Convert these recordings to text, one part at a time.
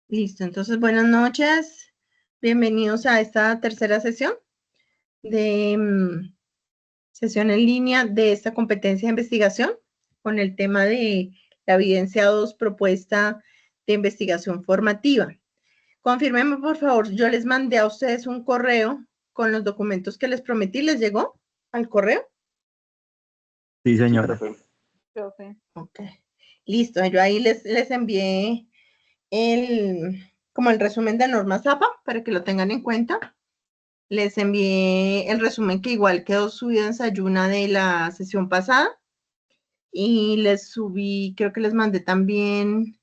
Listo, entonces buenas noches. Bienvenidos a esta tercera sesión de sesión en línea de esta competencia de investigación con el tema de la evidencia 2 propuesta de investigación formativa. Confírmenme, por favor, yo les mandé a ustedes un correo con los documentos que les prometí. ¿Les llegó al correo? Sí, señora. Profe. Ok, listo. Yo ahí les envié como el resumen de normas APA para que lo tengan en cuenta. Les envié el resumen que igual quedó subido en Sayuna de la sesión pasada. Y les subí, creo que les mandé también,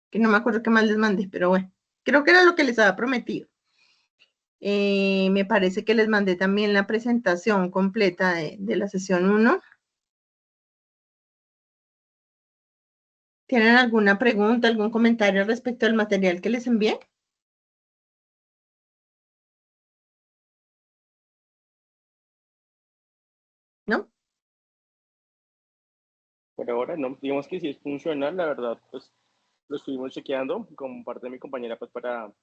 que no me acuerdo qué más les mandé, pero bueno, creo que era lo que les había prometido. Me parece que les mandé también la presentación completa de la sesión 1. ¿Tienen alguna pregunta, algún comentario respecto al material que les envié? ¿No? Por ahora no, digamos que si es funcional, la verdad, pues lo estuvimos chequeando con parte de mi compañera pues para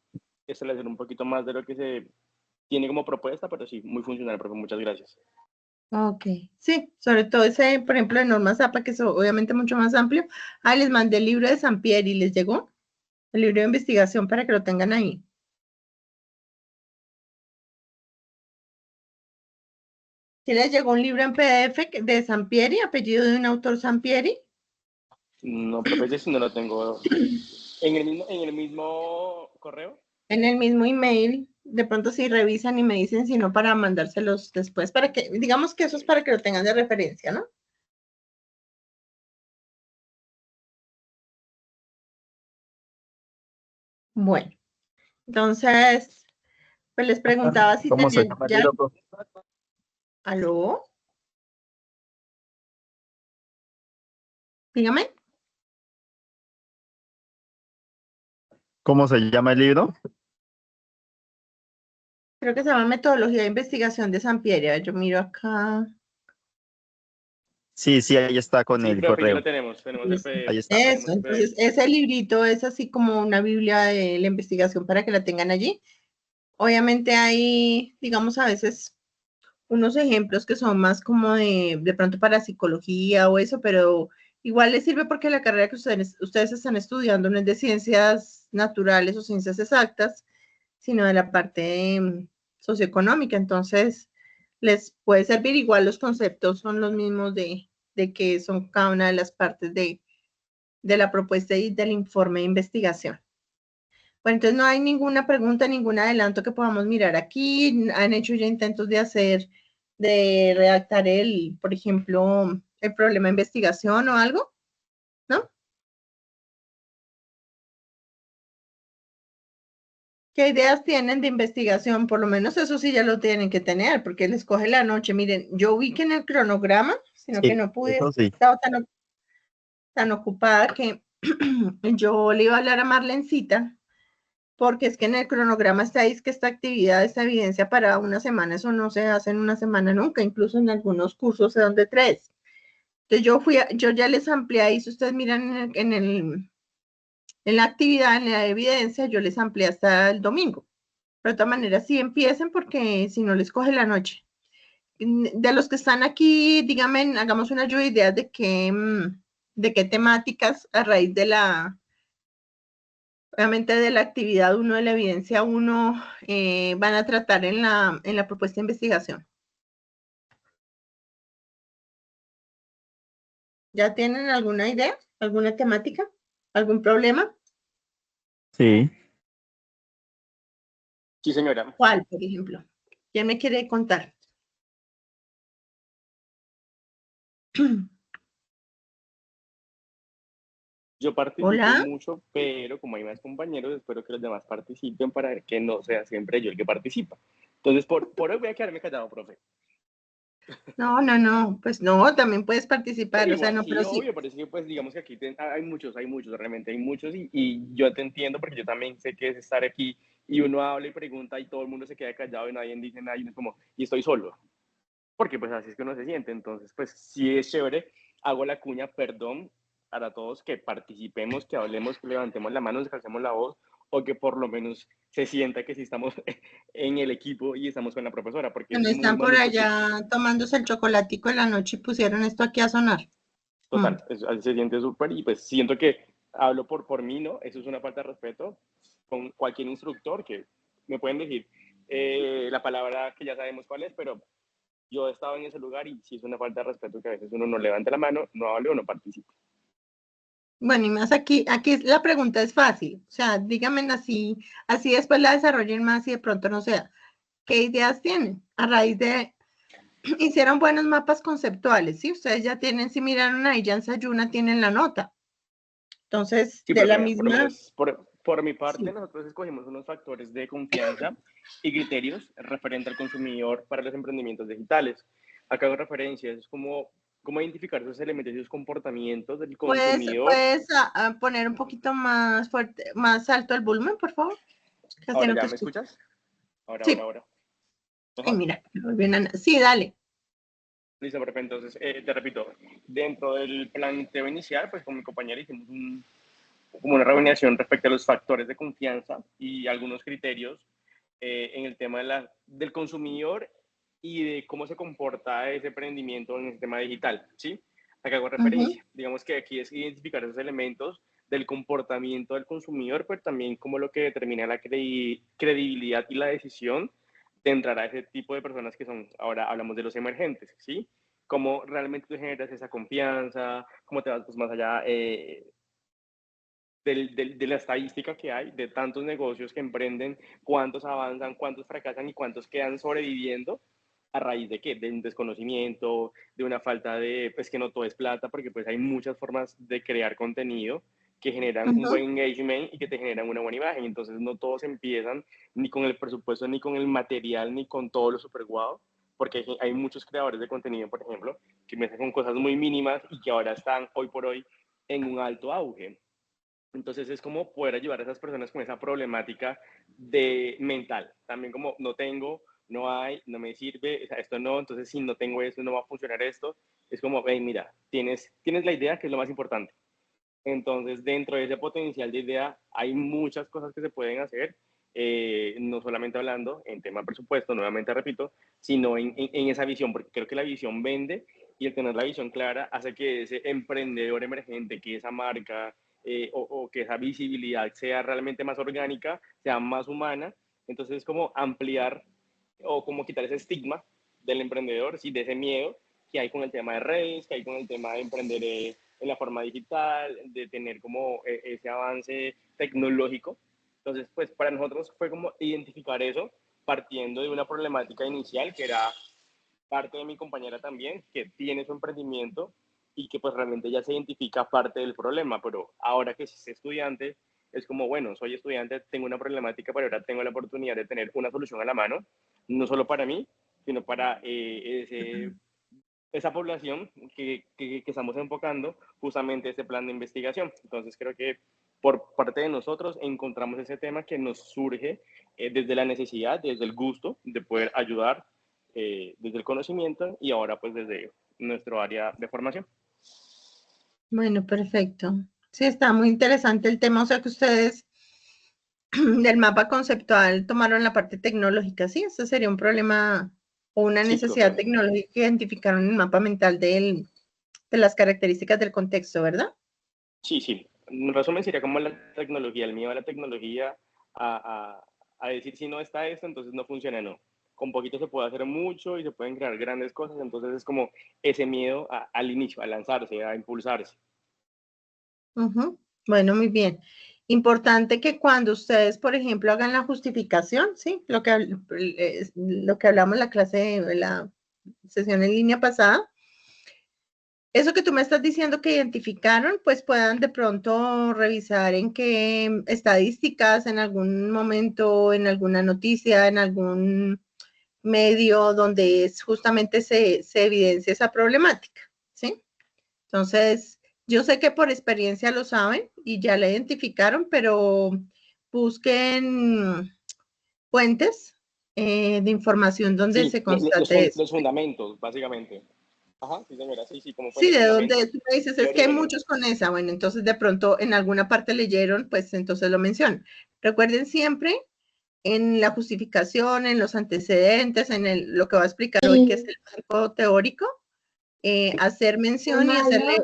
establecer un poquito más de lo que se tiene como propuesta, pero sí, muy funcional, profe, muchas gracias. Ok, sí, sobre todo ese, por ejemplo, de normas APA, que es obviamente mucho más amplio. Ah, les mandé el libro de Sampieri, ¿les llegó? El libro de investigación para que lo tengan ahí. ¿Sí les llegó un libro en PDF de Sampieri, apellido de un autor Sampieri? No, profe, ese sí no lo tengo en el mismo correo. En el mismo email, de pronto si revisan y me dicen si no para mandárselos después, para que, digamos que eso es para que lo tengan de referencia, ¿no? Bueno, entonces, pues les preguntaba si ¿Cómo se tenían llama el ya, libro, profe? ¿aló? Dígame. ¿Cómo se llama el libro? Creo que se llama Metodología de Investigación de Sampieri. Yo miro acá. Sí, sí, ahí está con Sí, el profe, ya correo. lo tenemos el Ahí PDF, está. Eso, tenemos el entonces PDF. ese librito es así como una Biblia de la investigación para que la tengan allí. Obviamente hay, digamos, a veces unos ejemplos que son más como de pronto para psicología o eso, pero igual les sirve porque la carrera que ustedes están estudiando no es de ciencias naturales o ciencias exactas, sino de la parte socioeconómica. Entonces, les puede servir igual los conceptos son los mismos de que son cada una de las partes de la propuesta y del informe de investigación. Bueno, entonces no hay ninguna pregunta, ningún adelanto que podamos mirar aquí. Han hecho ya intentos de redactar por ejemplo, el problema de investigación o algo, ¿no? ¿Qué ideas tienen de investigación? Por lo menos eso sí ya lo tienen que tener, porque les coge la noche. Miren, yo vi que en el cronograma, sino que Sí, no pude, eso sí. estaba tan ocupada que yo le iba a hablar a Marlencita, porque es que en el cronograma está ahí que esta actividad, esta evidencia para una semana, eso no se hace en una semana nunca, incluso en algunos cursos se dan de 3. Entonces yo ya les amplié ahí, si ustedes miran en la actividad, en la evidencia, yo les amplié hasta el domingo. Pero de todas maneras, sí empiecen porque si no les coge la noche. De los que están aquí, díganme, hagamos una lluvia de ideas de qué temáticas a raíz obviamente de la actividad 1 de la evidencia 1 van a tratar en la propuesta de investigación. ¿Ya tienen alguna idea? ¿Alguna temática? ¿Algún problema? Sí. Sí, señora. ¿Cuál, por ejemplo? ¿Quién me quiere contar? Yo participo Hola. mucho, pero como hay más compañeros, espero que los demás participen para que no sea siempre yo el que participa. Entonces, por hoy voy a quedarme callado, profe. No, pues no, también puedes Pero participar, o sea, igual, no, sí, pero sí. obvio, pero es que pues digamos que aquí hay muchos, realmente hay muchos y yo te entiendo porque yo también sé que es estar aquí y uno habla y pregunta y todo el mundo se queda callado y nadie dice nada y uno es como, y estoy solo, porque pues así es que uno se siente, entonces pues sí es chévere, hago la cuña, perdón, para todos que participemos, que hablemos, que levantemos la mano, que alcemos la voz, o que por lo menos se sienta que sí estamos en el equipo y estamos con la profesora, porque es Cuando muy están por maluco que, allá tomándose el chocolatico en la noche y pusieron esto aquí a sonar. total, así se siente súper, y pues siento que hablo por mí, ¿no? Eso es una falta de respeto con cualquier instructor, que me pueden decir la palabra que ya sabemos cuál es, pero yo he estado en ese lugar y sí es una falta de respeto que a veces uno no levante la mano, no hable o no participe. Bueno, y más aquí la pregunta es fácil. O sea, díganme así después la desarrollen más y de pronto no sea. ¿Qué ideas tienen? A raíz de, hicieron buenos mapas conceptuales, ¿sí? Ustedes ya tienen, si miraron ahí, ya en Sayuna tienen la nota. Entonces, Sí, de pero la mira, por lo misma, menos por mi parte, sí. nosotros escogimos unos factores de confianza y criterios referente al consumidor para los emprendimientos digitales. Acá hago referencias, es como cómo identificar esos elementos y esos comportamientos del consumidor. ¿Puedes poner un poquito más fuerte, más alto el volumen, por favor? Casi Ahora no te ya me escucho. escuchas, Sí. ahora. Ay, Mejor. mira, sí, dale. Listo, perfecto. Entonces, te repito, dentro del planteo inicial, pues con mi compañera hicimos como una reunión respecto a los factores de confianza y algunos criterios en el tema del consumidor y de cómo se comporta ese emprendimiento en el tema digital, ¿sí? Acá hago Ujú. referencia. Digamos que aquí es identificar esos elementos del comportamiento del consumidor, pero también como lo que determina la credibilidad y la decisión de entrar a ese tipo de personas que son, ahora hablamos de los emergentes, ¿sí? Cómo realmente tú generas esa confianza, cómo te vas pues, más allá de la estadística que hay, de tantos negocios que emprenden, cuántos avanzan, cuántos fracasan y cuántos quedan sobreviviendo a raíz de qué, de un desconocimiento, de una falta de, pues que no todo es plata, porque pues hay muchas formas de crear contenido que generan un Ujú. buen engagement y que te generan una buena imagen. Entonces no todos empiezan ni con el presupuesto, ni con el material, ni con todo lo super guau, porque hay muchos creadores de contenido, por ejemplo, que empiezan con cosas muy mínimas y que ahora están hoy por hoy en un alto auge. Entonces es como poder ayudar a esas personas con esa problemática de mental. También como no tengo, no hay, no me sirve, o sea, esto no, entonces si no tengo esto, no va a funcionar esto. Es como, hey, mira, tienes la idea, que es lo más importante. Entonces dentro de ese potencial de idea hay muchas cosas que se pueden hacer, no solamente hablando en tema de presupuesto, nuevamente repito, sino en esa visión, porque creo que la visión vende y el tener la visión clara hace que ese emprendedor emergente, que esa marca, o que esa visibilidad sea realmente más orgánica, sea más humana. Entonces es como ampliar o como quitar ese estigma del emprendedor, ¿sí? De ese miedo que hay con el tema de redes, que hay con el tema de emprender en la forma digital, de tener como ese avance tecnológico. Entonces, pues para nosotros fue como identificar eso partiendo de una problemática inicial que era parte de mi compañera también, que tiene su emprendimiento y que pues realmente ya se identifica parte del problema, pero ahora que es estudiante, es como, bueno, soy estudiante, tengo una problemática, pero ahora tengo la oportunidad de tener una solución a la mano, no solo para mí, sino para esa población que estamos enfocando justamente este plan de investigación. Entonces creo que por parte de nosotros encontramos ese tema que nos surge desde la necesidad, desde el gusto de poder ayudar, desde el conocimiento y ahora pues desde nuestro área de formación. Bueno, perfecto. Sí, está muy interesante el tema. O sea que ustedes del mapa conceptual tomaron la parte tecnológica, ¿sí? Ese sería un problema o una Sí, necesidad total. tecnológica que identificaron en el mapa mental de las características del contexto, ¿verdad? Sí, sí. En resumen sería como la tecnología, el miedo a la tecnología, a decir si no está esto, entonces no funciona, no. Con poquito se puede hacer mucho y se pueden crear grandes cosas, entonces es como ese miedo al inicio, a lanzarse, a impulsarse. Ujú. Bueno, muy bien. Importante que cuando ustedes, por ejemplo, hagan la justificación, ¿sí? Lo que hablamos en la clase, en la sesión en línea pasada, eso que tú me estás diciendo que identificaron, pues puedan de pronto revisar en qué estadísticas, en algún momento, en alguna noticia, en algún medio donde justamente se evidencia esa problemática, ¿sí? Entonces, yo sé que por experiencia lo saben y ya la identificaron, pero busquen fuentes de información donde Sí, se constate los eso. fundamentos, básicamente. Ajá, sí, señora, sí, sí, como fue Sí, el de donde fundamento. tú me dices, es que hay Teoría, muchos con esa. Bueno, entonces de pronto en alguna parte leyeron, pues entonces lo mencionan. Recuerden siempre en la justificación, en los antecedentes, en lo que va a explicar hoy, que es el marco teórico, hacer mención y hacerle...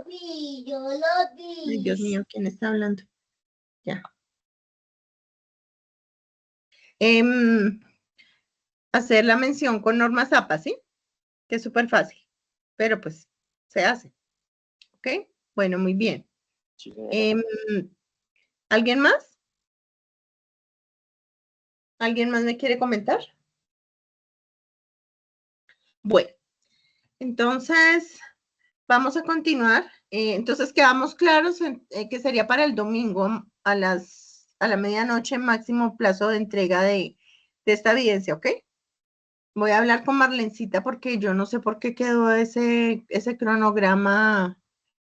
Ay, Dios mío, ¿quién está hablando? Ya. Hacer la mención con normas APA, ¿sí? Que es súper fácil, pero pues se hace, ¿ok? Bueno, muy bien. sí, señora. Em, ¿Alguien más? ¿Alguien más me quiere comentar? Bueno, entonces vamos a continuar. Entonces quedamos claros que sería para el domingo a la medianoche máximo plazo de entrega de esta evidencia, ¿ok? Voy a hablar con Marlencita porque yo no sé por qué quedó ese cronograma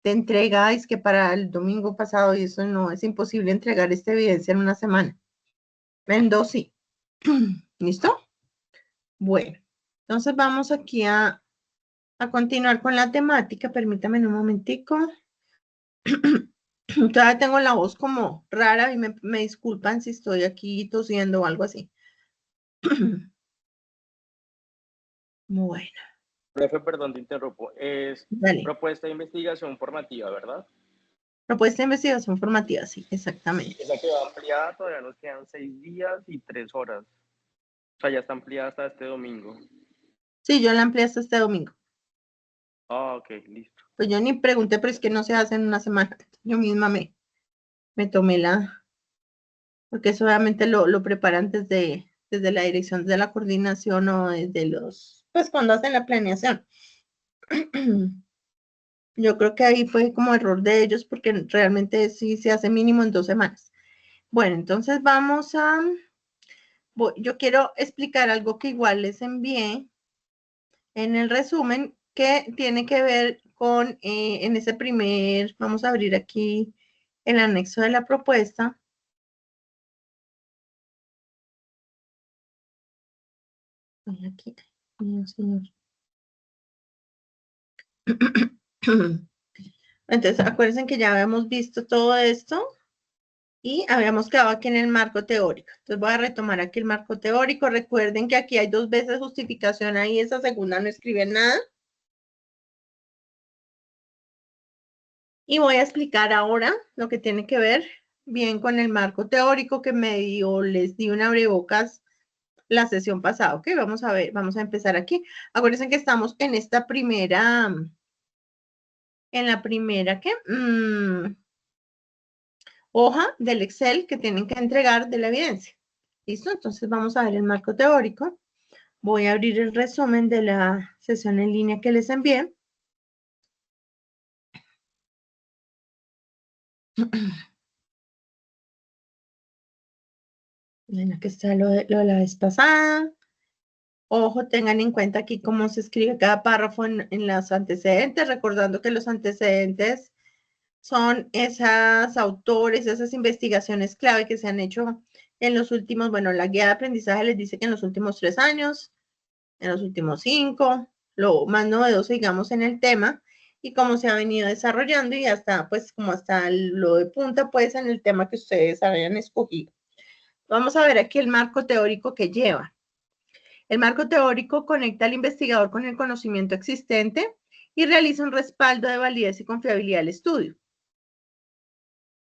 de entrega, es que para el domingo pasado y eso no, es imposible entregar esta evidencia en una semana. En dos sí. ¿Listo? Bueno, entonces vamos aquí a continuar con la temática. Permítame un momentico. Todavía tengo la voz como rara y me disculpan si estoy aquí tosiendo o algo así. Bueno, Profe, perdón, te interrumpo. Es dale. propuesta de investigación formativa, ¿verdad? Propuesta de investigación formativa, sí, Sí, exactamente. esa quedó ampliada, todavía nos quedan 6 días y 3 horas. O sea, ya está ampliada hasta este domingo. Sí, yo la amplié hasta este domingo. Ah, ok, listo. Pues yo ni pregunté, pero es que no se hace en una semana. Yo misma me tomé porque eso obviamente lo preparan desde la dirección de la coordinación o desde pues cuando hacen la planeación. Yo creo que ahí fue como error de ellos porque realmente sí se hace mínimo en 2 semanas. Bueno, entonces yo quiero explicar algo que igual les envié en el resumen que tiene que ver con, en ese vamos a abrir aquí el anexo de la propuesta. Aquí, mío, señor. Entonces, acuérdense que ya habíamos visto todo esto y habíamos quedado aquí en el marco teórico. Entonces, voy a retomar aquí el marco teórico. Recuerden que aquí hay 2 veces justificación ahí, esa segunda no escribe nada. Y voy a explicar ahora lo que tiene que ver bien con el marco teórico que medio les di una abrebocas la sesión pasada, ¿ok? Vamos a ver, vamos a empezar aquí. Acuérdense que estamos en esta primera, ¿qué? Hoja del Excel que tienen que entregar de la evidencia. ¿Listo? Entonces vamos a ver el marco teórico. Voy a abrir el resumen de la sesión en línea que les envié. Bueno, aquí está lo de la vez pasada. Ojo, tengan en cuenta aquí cómo se escribe cada párrafo en los antecedentes, recordando que los antecedentes son esos autores, esas investigaciones clave que se han hecho en los últimos, bueno, la guía de aprendizaje les dice que en los últimos 3 años, en los últimos 5, lo más novedoso, digamos, en el tema y cómo se ha venido desarrollando y hasta, pues, como hasta lo de punta, pues, en el tema que ustedes hayan escogido. Vamos a ver aquí el marco teórico que lleva. El marco teórico conecta al investigador con el conocimiento existente y realiza un respaldo de validez y confiabilidad del estudio.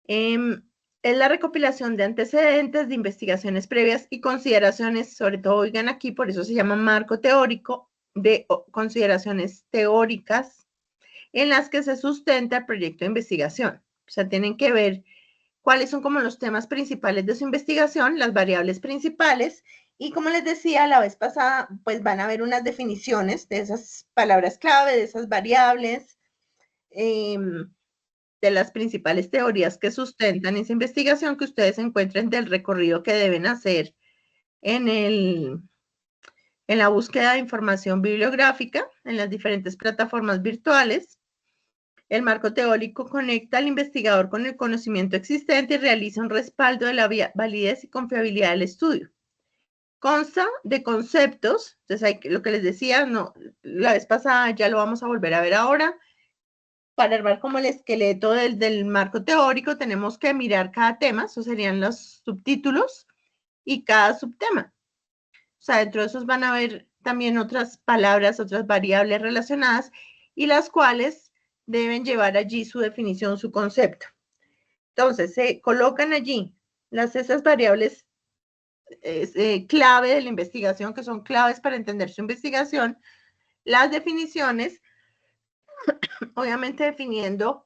Es la recopilación de antecedentes, de investigaciones previas y consideraciones, sobre todo, oigan aquí, por eso se llama marco teórico, de consideraciones teóricas en las que se sustenta el proyecto de investigación. O sea, tienen que ver cuáles son como los temas principales de su investigación, las variables principales, y como les decía la vez pasada, pues van a ver unas definiciones de esas palabras clave, de esas variables, de las principales teorías que sustentan esa investigación que ustedes encuentren del recorrido que deben hacer en la búsqueda de información bibliográfica en las diferentes plataformas virtuales. El marco teórico conecta al investigador con el conocimiento existente y realiza un respaldo de la validez y confiabilidad del estudio. consta de conceptos. Entonces, lo que les decía, no, la vez pasada, ya lo vamos a volver a ver ahora. Para armar como el esqueleto del marco teórico, tenemos que mirar cada tema, esos serían los subtítulos, y cada subtema. O sea, dentro de esos van a haber también otras palabras, otras variables relacionadas, y las cuales deben llevar allí su definición, su concepto. Entonces, se colocan allí esas variables clave de la investigación, que son claves para entender su investigación, las definiciones, obviamente definiendo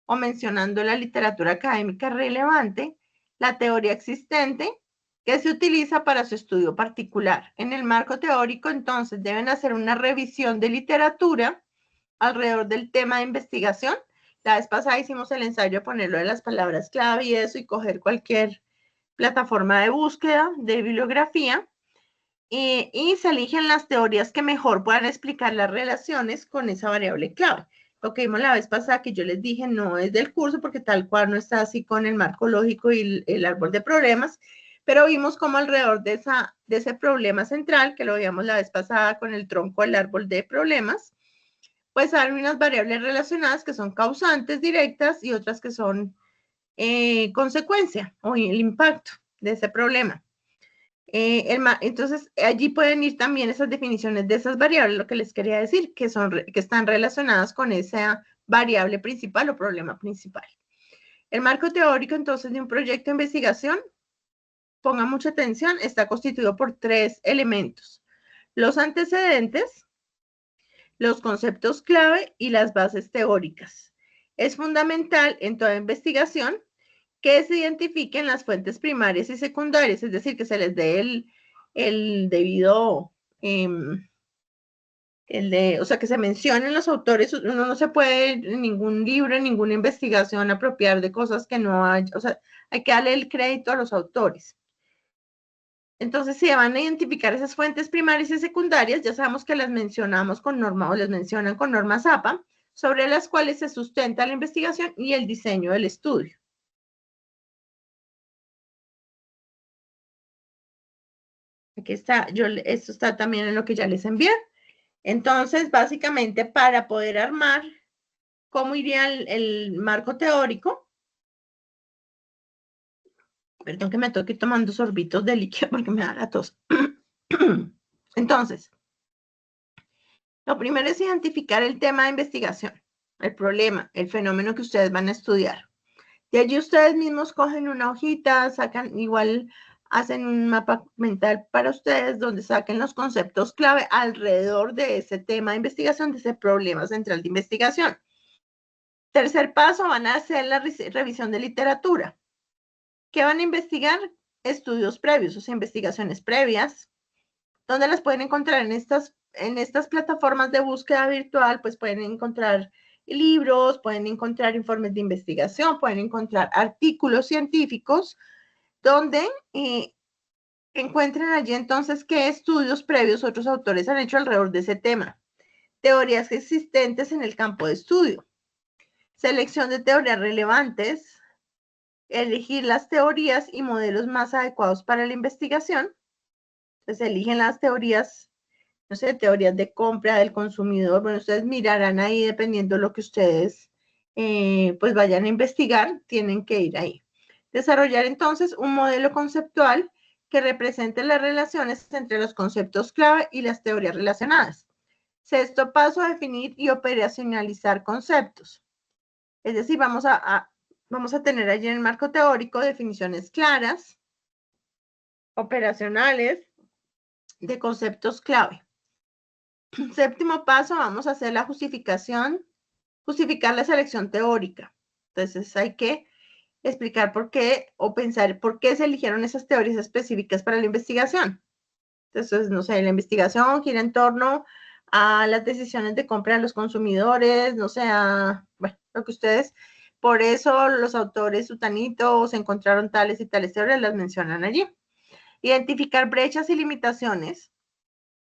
o mencionando la literatura académica relevante, la teoría existente que se utiliza para su estudio particular. En el marco teórico, entonces, deben hacer una revisión de literatura alrededor del tema de investigación. La vez pasada hicimos el ensayo de ponerlo de las palabras clave y eso, y coger cualquier plataforma de búsqueda, de bibliografía, y se eligen las teorías que mejor puedan explicar las relaciones con esa variable clave. Lo que vimos la vez pasada, que yo les dije, no es del curso, porque tal cual no está así con el marco lógico y el árbol de problemas, pero vimos como alrededor de ese problema central, que lo veíamos la vez pasada con el tronco del árbol de problemas, pues hay unas variables relacionadas que son causantes directas y otras que son consecuencia o el impacto de ese problema. Entonces, allí pueden ir también esas definiciones de esas variables, lo que les quería decir, que están relacionadas con esa variable principal o problema principal. El marco teórico, entonces, de un proyecto de investigación, pongan mucha atención, está constituido por 3 elementos: los antecedentes, los conceptos clave y las bases teóricas. Es fundamental en toda investigación que se identifiquen las fuentes primarias y secundarias, es decir, que se les dé el debido, o sea, que se mencionen los autores. Uno no se puede en ningún libro, en ninguna investigación, apropiar de cosas que no hay, o sea, hay que darle el crédito a los autores. Entonces, si van a identificar esas fuentes primarias y secundarias, ya sabemos que las mencionamos con norma, o las mencionan con normas APA, sobre las cuales se sustenta la investigación y el diseño del estudio. Aquí está, esto está también en lo que ya les envié. Entonces, básicamente, para poder armar cómo iría el marco teórico, perdón que me toque tomando sorbitos de líquido porque me da la tos. Entonces, lo primero es identificar el tema de investigación, el problema, el fenómeno que ustedes van a estudiar. De allí ustedes mismos cogen una hojita, sacan, igual hacen un mapa mental para ustedes donde saquen los conceptos clave alrededor de ese tema de investigación, de ese problema central de investigación. Tercer paso, van a hacer la revisión de literatura. ¿Qué van a investigar? Estudios previos, o sea, investigaciones previas. ¿Dónde las pueden encontrar? En estas plataformas de búsqueda virtual, pues pueden encontrar libros, pueden encontrar informes de investigación, pueden encontrar artículos científicos, donde encuentren allí entonces qué estudios previos otros autores han hecho alrededor de ese tema. Teorías existentes en el campo de estudio. Selección de teorías relevantes. Elegir las teorías y modelos más adecuados para la investigación. Entonces eligen las teorías, no sé, teorías de compra del consumidor. Bueno, ustedes mirarán ahí dependiendo de lo que ustedes pues vayan a investigar, tienen que ir ahí. Desarrollar entonces un modelo conceptual que represente las relaciones entre los conceptos clave y las teorías relacionadas. Sexto paso, definir y operacionalizar conceptos. Es decir, vamos a tener allí en el marco teórico definiciones claras, operacionales, de conceptos clave. Séptimo paso, vamos a hacer la justificar la selección teórica. Entonces hay que explicar por qué o pensar por qué se eligieron esas teorías específicas para la investigación. Entonces, no sé, la investigación gira en torno a las decisiones de compra de los consumidores, no sé, bueno, lo que ustedes, por eso los autores sutanitos encontraron tales y tales teorías, las mencionan allí. Identificar brechas y limitaciones.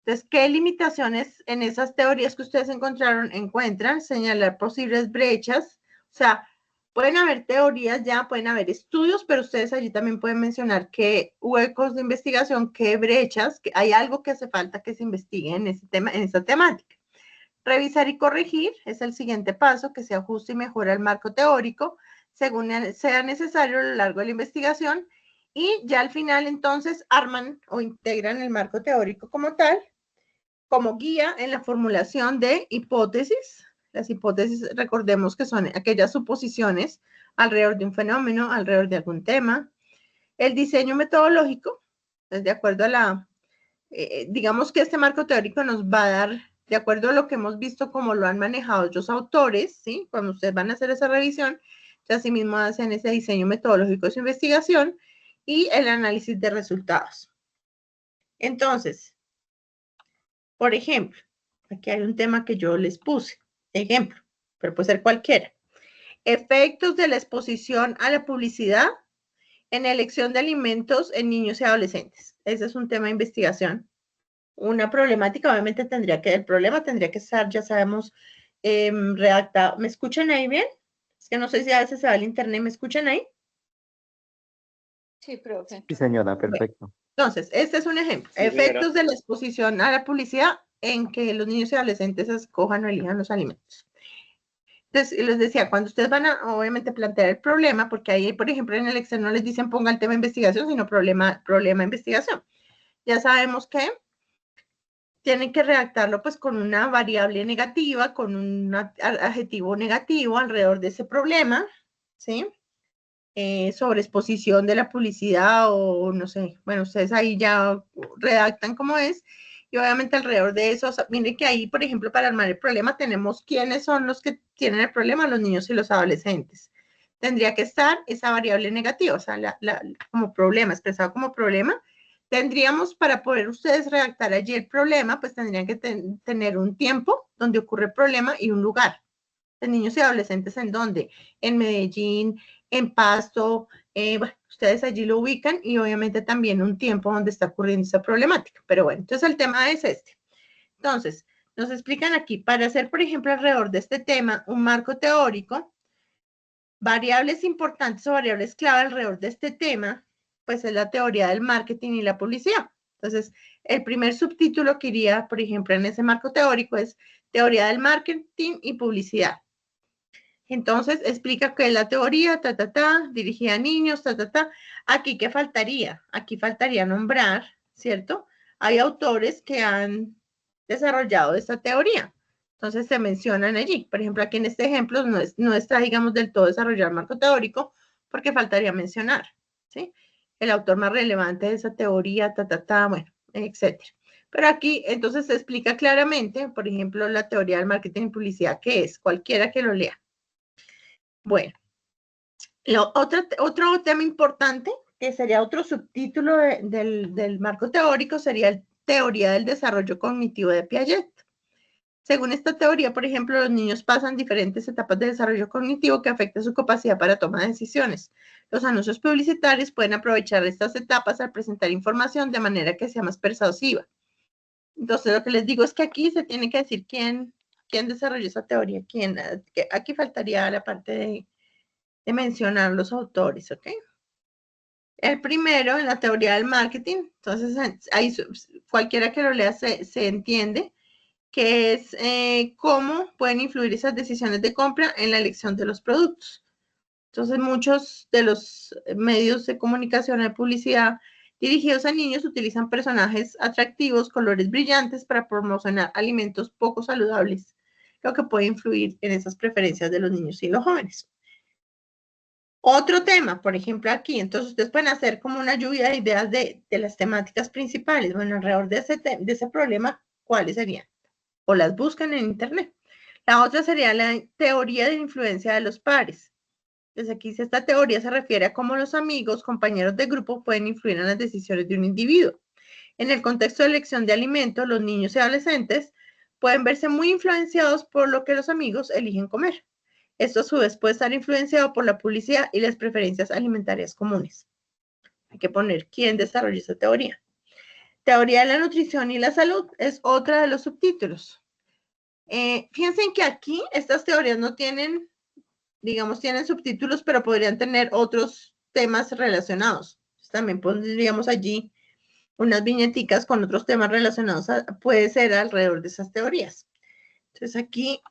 Entonces, ¿qué limitaciones en esas teorías que ustedes encuentran? Señalar posibles brechas, o sea, pueden haber teorías ya, pueden haber estudios, pero ustedes allí también pueden mencionar qué huecos de investigación, qué brechas, que hay algo que hace falta que se investigue en ese tema, en esta temática. Revisar y corregir es el siguiente paso, que se ajuste y mejora el marco teórico según sea necesario a lo largo de la investigación, y ya al final entonces arman o integran el marco teórico como tal, como guía en la formulación de hipótesis. Las hipótesis, recordemos que son aquellas suposiciones alrededor de un fenómeno, alrededor de algún tema. El diseño metodológico, pues de acuerdo a la, digamos que este marco teórico nos va a dar, de acuerdo a lo que hemos visto, cómo lo han manejado otros autores, ¿sí? Cuando ustedes van a hacer esa revisión, ya asimismo hacen ese diseño metodológico de su investigación y el análisis de resultados. Entonces, por ejemplo, aquí hay un tema que yo les puse, ejemplo, pero puede ser cualquiera. Efectos de la exposición a la publicidad en elección de alimentos en niños y adolescentes. Ese es un tema de investigación. Una problemática, obviamente el problema tendría que estar, ya sabemos, redactado. ¿Me escuchan ahí bien? Es que no sé si a veces se va el internet, ¿me escuchan ahí? Sí, profe. Sí, señora, perfecto. Entonces, este es un ejemplo. Sí, efectos de la exposición a la publicidad en que los niños y adolescentes escojan o elijan los alimentos. Entonces, les decía, cuando ustedes van a, obviamente, plantear el problema, porque ahí, por ejemplo, en el Excel no les dicen ponga el tema de investigación, sino problema investigación. Ya sabemos que tienen que redactarlo pues con una variable negativa, con un adjetivo negativo alrededor de ese problema, ¿sí? Sobre exposición de la publicidad o no sé, bueno, ustedes ahí ya redactan como es, y obviamente alrededor de eso, o sea, miren que ahí, por ejemplo, para armar el problema tenemos quiénes son los que tienen el problema, los niños y los adolescentes. Tendría que estar esa variable negativa, o sea, como problema, expresado como problema. Tendríamos, para poder ustedes redactar allí el problema, pues tendrían que tener un tiempo donde ocurre el problema y un lugar. De niños y adolescentes, ¿en dónde? En Medellín, en Pasto, bueno, ustedes allí lo ubican, y obviamente también un tiempo donde está ocurriendo esa problemática. Pero bueno, entonces el tema es este. Entonces, nos explican aquí, para hacer, por ejemplo, alrededor de este tema, un marco teórico, variables importantes o variables clave alrededor de este tema, pues es la teoría del marketing y la publicidad. Entonces, el primer subtítulo que iría, por ejemplo, en ese marco teórico es teoría del marketing y publicidad. Entonces, explica qué es la teoría, dirigida a niños, Aquí, ¿qué faltaría? Aquí faltaría nombrar, ¿cierto? Hay autores que han desarrollado esta teoría. Entonces, se mencionan allí. Por ejemplo, aquí en este ejemplo no está, digamos, del todo desarrollado el marco teórico, porque faltaría mencionar, ¿sí? El autor más relevante de esa teoría, bueno, etcétera. Pero aquí, entonces, se explica claramente, por ejemplo, la teoría del marketing y publicidad, ¿qué es? Cualquiera que lo lea. Bueno, otro tema importante, que sería otro subtítulo del marco teórico, sería teoría del desarrollo cognitivo de Piaget. Según esta teoría, por ejemplo, los niños pasan diferentes etapas de desarrollo cognitivo que afectan su capacidad para tomar decisiones. Los anuncios publicitarios pueden aprovechar estas etapas al presentar información de manera que sea más persuasiva. Entonces, lo que les digo es que aquí se tiene que decir quién desarrolló esa teoría, aquí faltaría la parte de mencionar los autores, ¿ok? El primero, en la teoría del marketing, entonces ahí cualquiera que lo lea se entiende, que es cómo pueden influir esas decisiones de compra en la elección de los productos. Entonces, muchos de los medios de comunicación y publicidad dirigidos a niños utilizan personajes atractivos, colores brillantes para promocionar alimentos poco saludables, lo que puede influir en esas preferencias de los niños y los jóvenes. Otro tema, por ejemplo, aquí, entonces ustedes pueden hacer como una lluvia de ideas de las temáticas principales. Bueno, alrededor de ese problema, ¿cuáles serían? O las buscan en internet. La otra sería la teoría de la influencia de los pares. Entonces aquí esta teoría se refiere a cómo los amigos, compañeros de grupo pueden influir en las decisiones de un individuo. En el contexto de elección de alimentos, los niños y adolescentes pueden verse muy influenciados por lo que los amigos eligen comer. Esto a su vez puede estar influenciado por la publicidad y las preferencias alimentarias comunes. Hay que poner quién desarrolló esa teoría. Teoría de la nutrición y la salud es otra de los subtítulos. Fíjense que aquí estas teorías no tienen digamos, tienen subtítulos, pero podrían tener otros temas relacionados. También pondríamos allí unas viñeticas con otros temas relacionados, puede ser alrededor de esas teorías. Entonces aquí,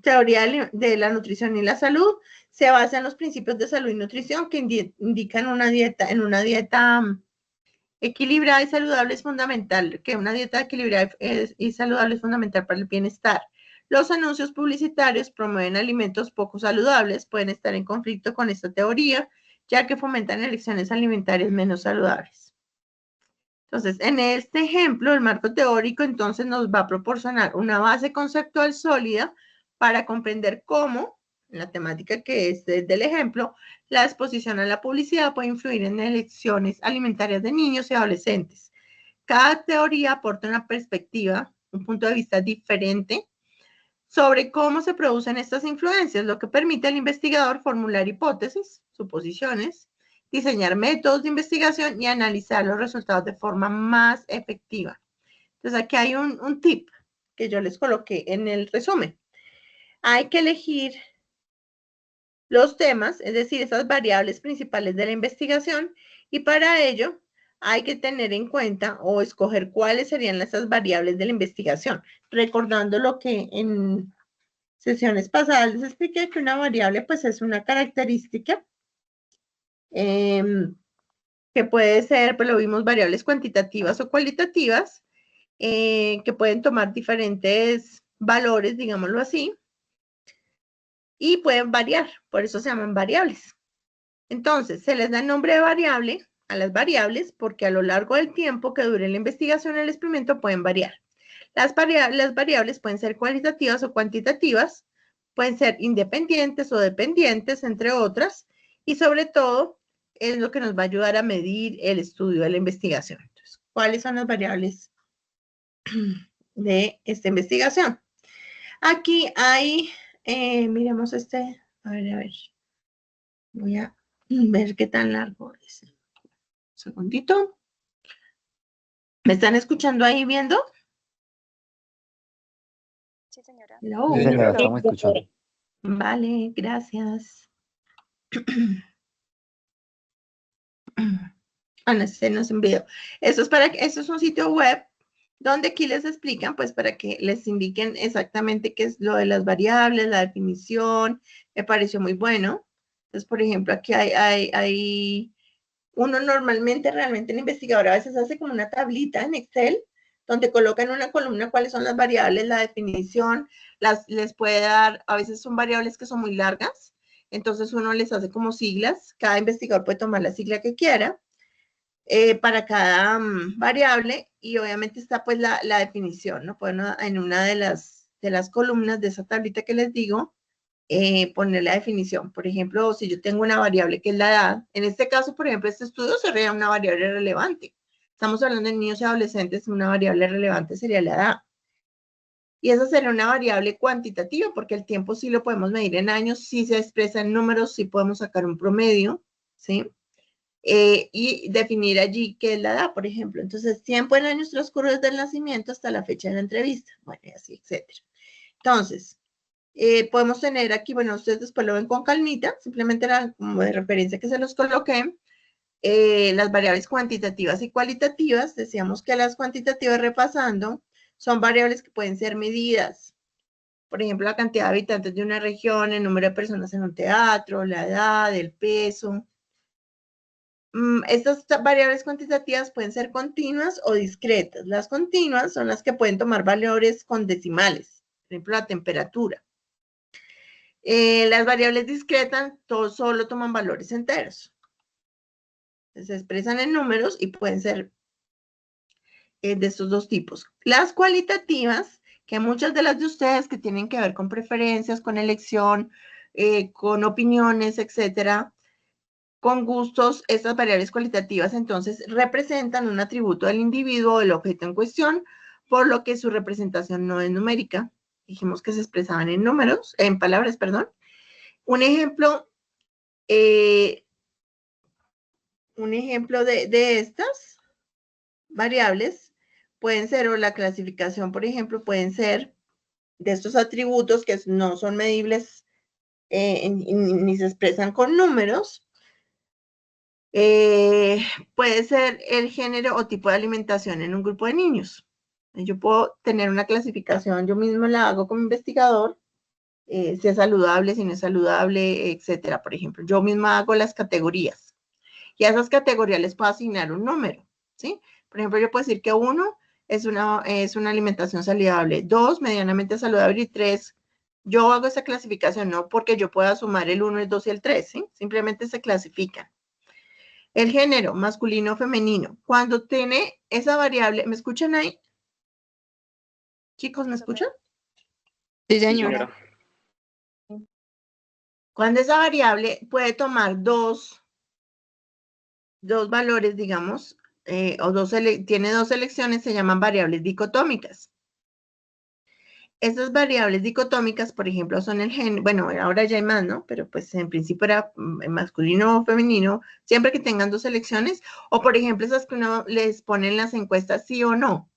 teoría de la nutrición y la salud, se basa en los principios de salud y nutrición que indican en una dieta equilibrada y saludable es fundamental, que una dieta equilibrada y saludable es fundamental para el bienestar. Los anuncios publicitarios promueven alimentos poco saludables, pueden estar en conflicto con esta teoría, ya que fomentan elecciones alimentarias menos saludables. Entonces, en este ejemplo, el marco teórico entonces nos va a proporcionar una base conceptual sólida para comprender cómo, en la temática que es del ejemplo, la exposición a la publicidad puede influir en elecciones alimentarias de niños y adolescentes. Cada teoría aporta una perspectiva, un punto de vista diferente sobre cómo se producen estas influencias, lo que permite al investigador formular hipótesis, suposiciones, diseñar métodos de investigación y analizar los resultados de forma más efectiva. Entonces, aquí hay un tip que yo les coloqué en el resumen. Hay que elegir los temas, es decir, esas variables principales de la investigación, y para ello hay que tener en cuenta o escoger cuáles serían esas variables de la investigación, recordando lo que en sesiones pasadas les expliqué, que una variable pues es una característica que puede ser, pues lo vimos, variables cuantitativas o cualitativas, que pueden tomar diferentes valores, digámoslo así, y pueden variar, por eso se llaman variables. Entonces, se les da el nombre de variable a las variables porque a lo largo del tiempo que dure la investigación o el experimento pueden variar. Las variables pueden ser cualitativas o cuantitativas, pueden ser independientes o dependientes, entre otras, y sobre todo es lo que nos va a ayudar a medir el estudio de la investigación. Entonces, ¿cuáles son las variables de esta investigación? Aquí hay, miremos a ver, voy a ver qué tan largo es. Un segundito. ¿Me están escuchando ahí viendo? Sí, señora. Hello. Sí, señora, estamos escuchando. Vale, gracias. No, se nos envió. Eso es un sitio web donde aquí les explican, pues para que les indiquen exactamente qué es lo de las variables, la definición, me pareció muy bueno. Entonces, por ejemplo, aquí hay uno normalmente, realmente el investigador a veces hace como una tablita en Excel, donde coloca en una columna cuáles son las variables, la definición, les puede dar, a veces son variables que son muy largas, entonces uno les hace como siglas, cada investigador puede tomar la sigla que quiera, para cada variable, y obviamente está pues la definición, ¿no? Pueden en una de las columnas de esa tablita que les digo, poner la definición. Por ejemplo, si yo tengo una variable que es la edad, en este caso, por ejemplo, este estudio sería una variable relevante. Estamos hablando de niños y adolescentes, una variable relevante sería la edad. Y esa sería una variable cuantitativa, porque el tiempo sí lo podemos medir en años, sí se expresa en números, sí podemos sacar un promedio, ¿sí? Y definir allí qué es la edad, por ejemplo. Entonces, tiempo en años transcurridos desde el nacimiento hasta la fecha de la entrevista. Bueno, y así, etcétera. Entonces, podemos tener aquí, bueno, ustedes después lo ven con calmita, simplemente era como de referencia que se los coloqué, las variables cuantitativas y cualitativas. Decíamos que las cuantitativas, repasando, son variables que pueden ser medidas. Por ejemplo, la cantidad de habitantes de una región, el número de personas en un teatro, la edad, el peso. Estas variables cuantitativas pueden ser continuas o discretas. Las continuas son las que pueden tomar valores con decimales, por ejemplo, la temperatura. Las variables discretas solo toman valores enteros. Se expresan en números y pueden ser de estos dos tipos. Las cualitativas, que muchas de las de ustedes que tienen que ver con preferencias, con elección, con opiniones, etcétera, con gustos, estas variables cualitativas entonces representan un atributo del individuo o del objeto en cuestión, por lo que su representación no es numérica. Dijimos que se expresaban en números, en palabras, perdón. Un ejemplo de estas variables pueden ser, o la clasificación, por ejemplo, pueden ser de estos atributos que no son medibles ni se expresan con números. Puede ser el género o tipo de alimentación en un grupo de niños. Yo puedo tener una clasificación, yo mismo la hago como investigador, si es saludable, si no es saludable, etcétera. Por ejemplo, yo misma hago las categorías y a esas categorías les puedo asignar un número, ¿sí? Por ejemplo, yo puedo decir que 1 es una alimentación saludable, 2 medianamente saludable y 3, yo hago esa clasificación, no porque yo pueda sumar el 1, el 2 y el 3, ¿sí? Simplemente se clasifican. El género, masculino o femenino, cuando tiene esa variable, ¿me escuchan ahí? Chicos, ¿me escuchan? Sí, Sí, señora. señora. Cuando esa variable puede tomar dos valores, digamos, tiene dos selecciones, se llaman variables dicotómicas. Esas variables dicotómicas, por ejemplo, son el género, bueno, ahora ya hay más, ¿no? Pero pues en principio era masculino o femenino, siempre que tengan dos selecciones, o por ejemplo, esas que uno les pone en las encuestas sí o no.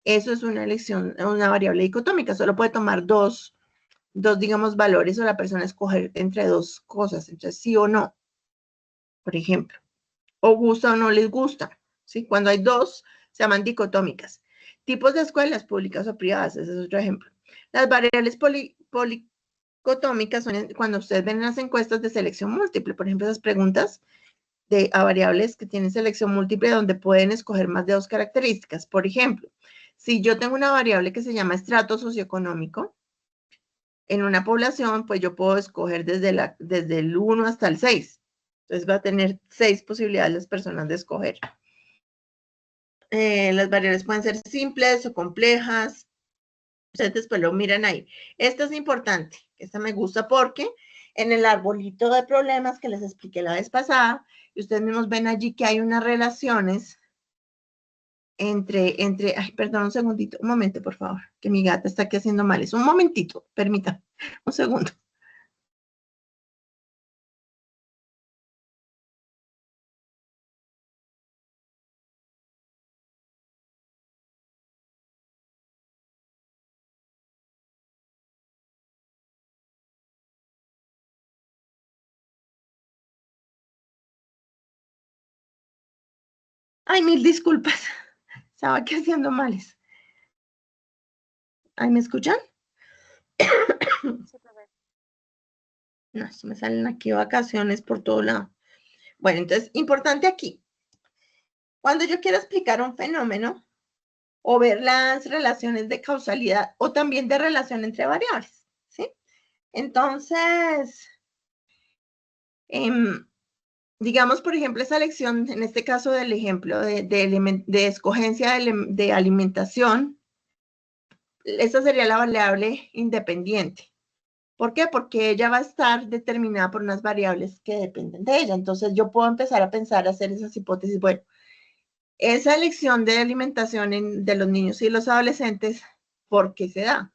Eso es una elección, una variable dicotómica, solo puede tomar dos, digamos, valores o la persona escoger entre dos cosas, entonces sí o no, por ejemplo, o gusta o no les gusta, ¿sí? Cuando hay dos, se llaman dicotómicas. Tipos de escuelas públicas o privadas, ese es otro ejemplo. Las variables policotómicas son cuando ustedes ven las encuestas de selección múltiple, por ejemplo, esas preguntas a variables que tienen selección múltiple donde pueden escoger más de dos características. Por ejemplo, si yo tengo una variable que se llama estrato socioeconómico, en una población, pues yo puedo escoger desde el 1 hasta el 6. Entonces va a tener 6 posibilidades las personas de escoger. Las variables pueden ser simples o complejas. Ustedes después lo miran ahí. Esta es importante. Esta me gusta porque en el arbolito de problemas que les expliqué la vez pasada, y ustedes mismos ven allí que hay unas relaciones ay, perdón, un segundito, un momento, por favor, que mi gata está aquí haciendo males. Un momentito, permítame, un segundo. Ay, mil disculpas. Estaba aquí haciendo males. ¿Ay, me escuchan? No, se me salen aquí vacaciones por todo lado. Bueno, entonces, importante aquí. Cuando yo quiero explicar un fenómeno o ver las relaciones de causalidad o también de relación entre variables, ¿sí? Entonces, digamos, por ejemplo, esa lección, en este caso del ejemplo de escogencia de alimentación, esa sería la variable independiente. ¿Por qué? Porque ella va a estar determinada por unas variables que dependen de ella. Entonces, yo puedo empezar a pensar, a hacer esas hipótesis. Bueno, esa elección de alimentación de los niños y los adolescentes, ¿por qué se da?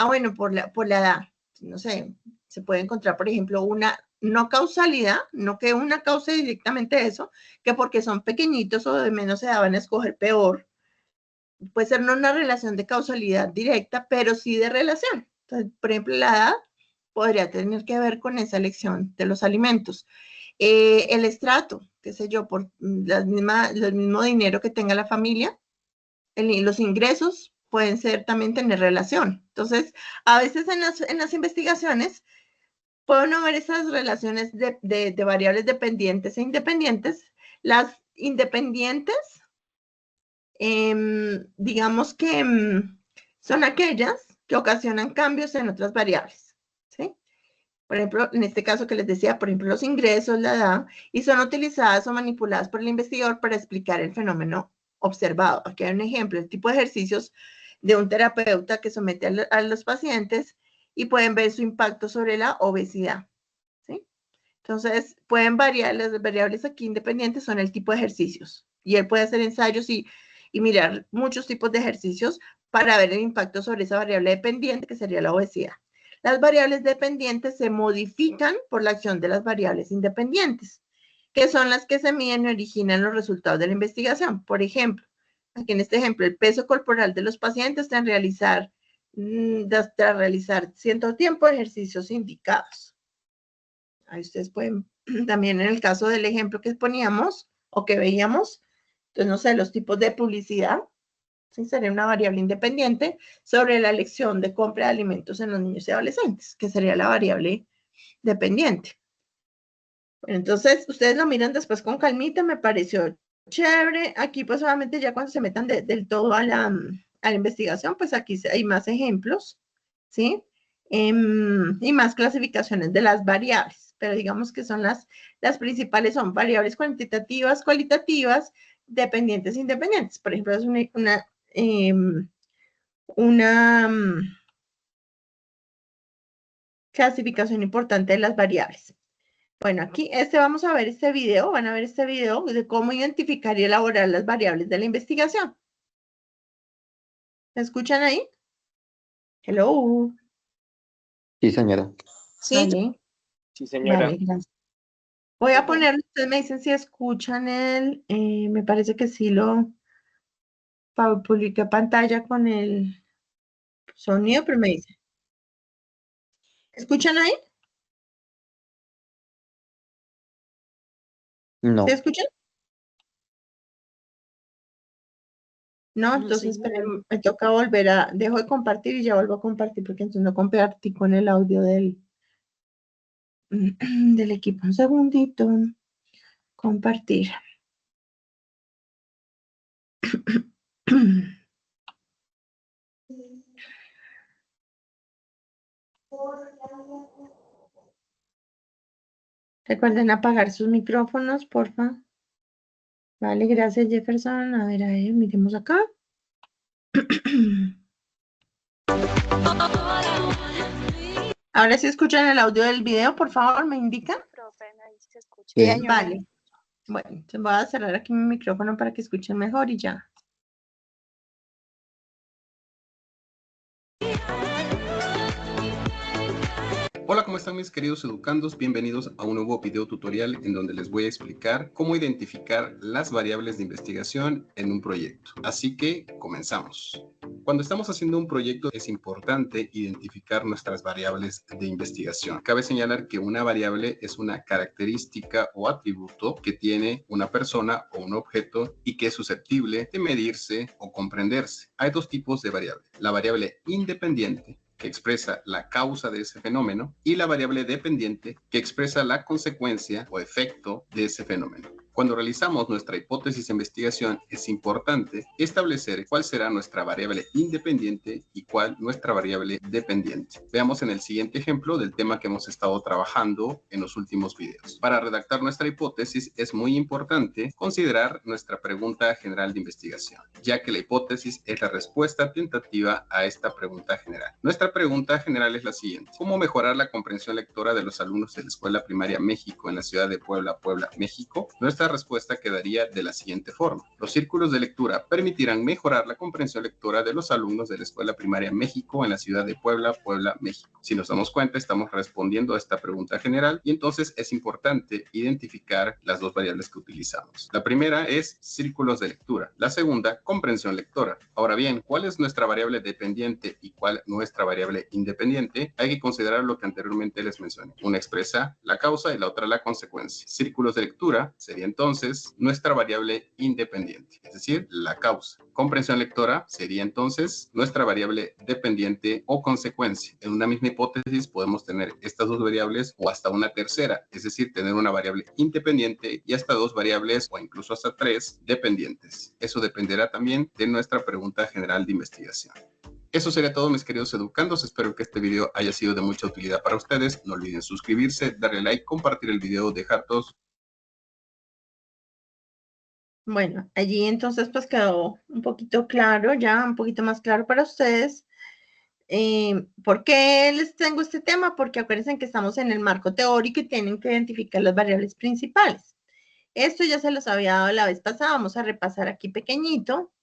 Bueno, por la edad. No sé, se puede encontrar, por ejemplo, una no causalidad, no que una cause directamente eso, que porque son pequeñitos o de menos edad van a escoger peor. Puede ser no una relación de causalidad directa, pero sí de relación. Entonces, por ejemplo, la edad podría tener que ver con esa elección de los alimentos. El estrato, qué sé yo, por el mismo dinero que tenga la familia, los ingresos pueden ser también tener relación. Entonces, a veces en las investigaciones puedo no ver esas relaciones de variables dependientes e independientes. Las independientes, digamos que son aquellas que ocasionan cambios en otras variables, ¿sí? Por ejemplo, en este caso que les decía, por ejemplo, los ingresos, la edad, y son utilizadas o manipuladas por el investigador para explicar el fenómeno observado. Aquí hay un ejemplo, el tipo de ejercicios de un terapeuta que somete a los pacientes y pueden ver su impacto sobre la obesidad, ¿sí? Entonces, pueden variar, las variables aquí independientes son el tipo de ejercicios, y él puede hacer ensayos y mirar muchos tipos de ejercicios para ver el impacto sobre esa variable dependiente, que sería la obesidad. Las variables dependientes se modifican por la acción de las variables independientes, que son las que se miden y originan los resultados de la investigación. Por ejemplo, aquí en este ejemplo, el peso corporal de los pacientes tras realizar cierto tiempo de ejercicios indicados. Ahí ustedes pueden, también en el caso del ejemplo que poníamos o que veíamos, entonces no sé, los tipos de publicidad, ¿sí? Sería una variable independiente sobre la elección de compra de alimentos en los niños y adolescentes, que sería la variable dependiente. Bueno, entonces, ustedes lo miran después con calmita, me pareció chévere. Aquí, pues, obviamente, ya cuando se metan del todo a la investigación, pues aquí hay más ejemplos, ¿sí? Y más clasificaciones de las variables, pero digamos que son las principales, son variables cuantitativas, cualitativas, dependientes, independientes. Por ejemplo, es una clasificación importante de las variables. Bueno, aquí vamos a ver este video, van a ver este video de cómo identificar y elaborar las variables de la investigación. ¿Me escuchan ahí? Hello. Sí, señora. Sí, Vale, Sí, señora. vale, gracias. Voy a poner, ustedes me dicen si escuchan me parece que sí lo publiqué pantalla con el sonido, pero me dice. ¿Escuchan ahí? No. ¿Se escuchan? No, No, entonces sí. esperen, me toca volver dejo de compartir y ya vuelvo a compartir porque entonces no compartí con el audio del equipo. Un segundito. Compartir. Recuerden apagar sus micrófonos, porfa. Vale, gracias Jefferson. A ver, miremos acá. Ahora sí escuchan el audio del video, por favor, ¿me indican? Profe, ahí se escucha. Sí. Vale. Bueno, entonces voy a cerrar aquí mi micrófono para que escuchen mejor y ya. Hola, ¿cómo están mis queridos educandos? Bienvenidos a un nuevo video tutorial en donde les voy a explicar cómo identificar las variables de investigación en un proyecto. Así que comenzamos. Cuando estamos haciendo un proyecto es importante identificar nuestras variables de investigación. Cabe señalar que una variable es una característica o atributo que tiene una persona o un objeto y que es susceptible de medirse o comprenderse. Hay dos tipos de variables. La variable independiente, que expresa la causa de ese fenómeno, y la variable dependiente, que expresa la consecuencia o efecto de ese fenómeno. Cuando realizamos nuestra hipótesis de investigación, es importante establecer cuál será nuestra variable independiente y cuál nuestra variable dependiente. Veamos en el siguiente ejemplo del tema que hemos estado trabajando en los últimos videos. Para redactar nuestra hipótesis es muy importante considerar nuestra pregunta general de investigación, ya que la hipótesis es la respuesta tentativa a esta pregunta general. Nuestra pregunta general es la siguiente: ¿cómo mejorar la comprensión lectora de los alumnos de la Escuela Primaria México en la ciudad de Puebla, México? Nuestra respuesta quedaría de la siguiente forma: los círculos de lectura permitirán mejorar la comprensión lectora de los alumnos de la Escuela Primaria México en la ciudad de Puebla, México. Si nos damos cuenta, estamos respondiendo a esta pregunta general y entonces es importante identificar las dos variables que utilizamos. La primera es círculos de lectura, la segunda, comprensión lectora. Ahora bien, ¿cuál es nuestra variable dependiente y cuál nuestra variable independiente? Hay que considerar lo que anteriormente les mencioné. Una expresa la causa y la otra la consecuencia. Círculos de lectura sería entonces nuestra variable independiente, es decir, la causa. Comprensión lectora sería entonces nuestra variable dependiente o consecuencia. En una misma hipótesis podemos tener estas dos variables o hasta una tercera, es decir, tener una variable independiente y hasta dos variables o incluso hasta tres dependientes. Eso dependerá también de nuestra pregunta general de investigación. Eso sería todo, mis queridos educandos. Espero que este video haya sido de mucha utilidad para ustedes. No olviden suscribirse, darle like, compartir el video, dejar todos. Bueno, allí entonces pues quedó un poquito claro, ya un poquito más claro para ustedes. ¿Por qué les tengo este tema? Porque acuérdense que estamos en el marco teórico y tienen que identificar las variables principales. Esto ya se los había dado la vez pasada, vamos a repasar aquí pequeñito,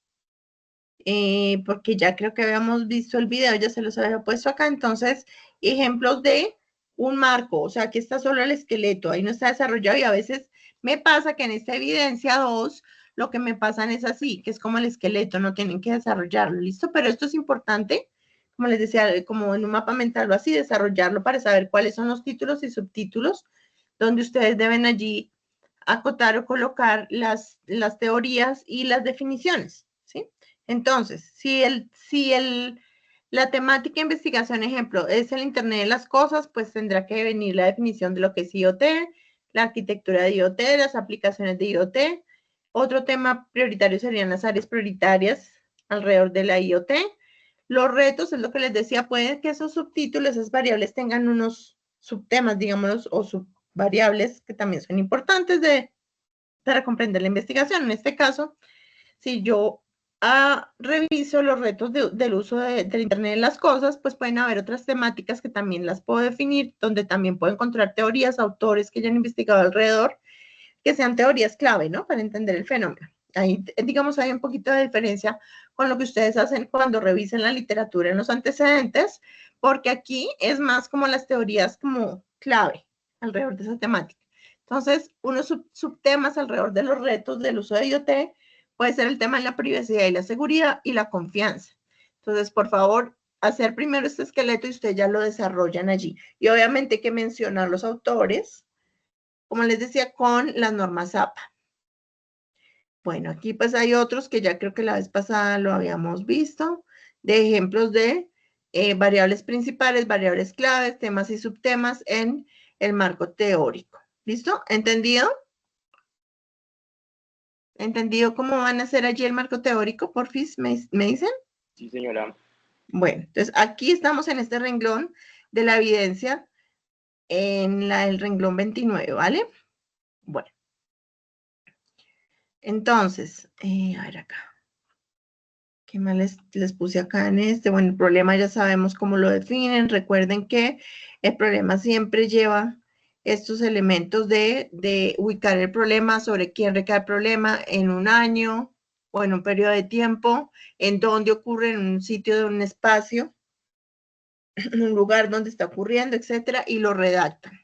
porque ya creo que habíamos visto el video, ya se los había puesto acá. Entonces, ejemplos de un marco, o sea, aquí está solo el esqueleto, ahí no está desarrollado y a veces me pasa que en esta evidencia 2, lo que me pasan es así, que es como el esqueleto, no tienen que desarrollarlo, ¿listo? Pero esto es importante, como les decía, como en un mapa mental o así, desarrollarlo para saber cuáles son los títulos y subtítulos donde ustedes deben allí acotar o colocar las teorías y las definiciones, ¿sí? Entonces, la temática de investigación, ejemplo, es el Internet de las cosas, pues tendrá que venir la definición de lo que es IoT, la arquitectura de IoT, las aplicaciones de IoT. Otro tema prioritario serían las áreas prioritarias alrededor de la IoT. Los retos, es lo que les decía, puede que esos subtítulos, esas variables tengan unos subtemas, digamos, o subvariables que también son importantes para comprender la investigación. En este caso, si yo reviso los retos del uso del Internet de las cosas, pues pueden haber otras temáticas que también las puedo definir, donde también puedo encontrar teorías, autores que hayan investigado alrededor, que sean teorías clave, ¿no? Para entender el fenómeno. Ahí, digamos, hay un poquito de diferencia con lo que ustedes hacen cuando revisen la literatura en los antecedentes, porque aquí es más como las teorías como clave alrededor de esa temática. Entonces, unos subtemas alrededor de los retos del uso de IoT puede ser el tema de la privacidad y la seguridad y la confianza. Entonces, por favor, hacer primero este esqueleto y ustedes ya lo desarrollan allí. Y obviamente hay que mencionar los autores, como les decía, con las normas APA. Bueno, aquí pues hay otros que ya creo que la vez pasada lo habíamos visto, de ejemplos de variables principales, variables claves, temas y subtemas en el marco teórico. ¿Listo? ¿Entendido? ¿Entendido cómo van a hacer allí el marco teórico? Porfis, ¿me dicen? Sí, señora. Bueno, entonces aquí estamos en este renglón de la evidencia, en el renglón 29, ¿vale? Bueno. Entonces, a ver acá. ¿Qué más les puse acá en este? Bueno, el problema ya sabemos cómo lo definen. Recuerden que el problema siempre lleva estos elementos de ubicar el problema, sobre quién recae el problema, en un año o en un periodo de tiempo, en dónde ocurre, en un sitio de un espacio, en un lugar donde está ocurriendo, etcétera, y lo redactan.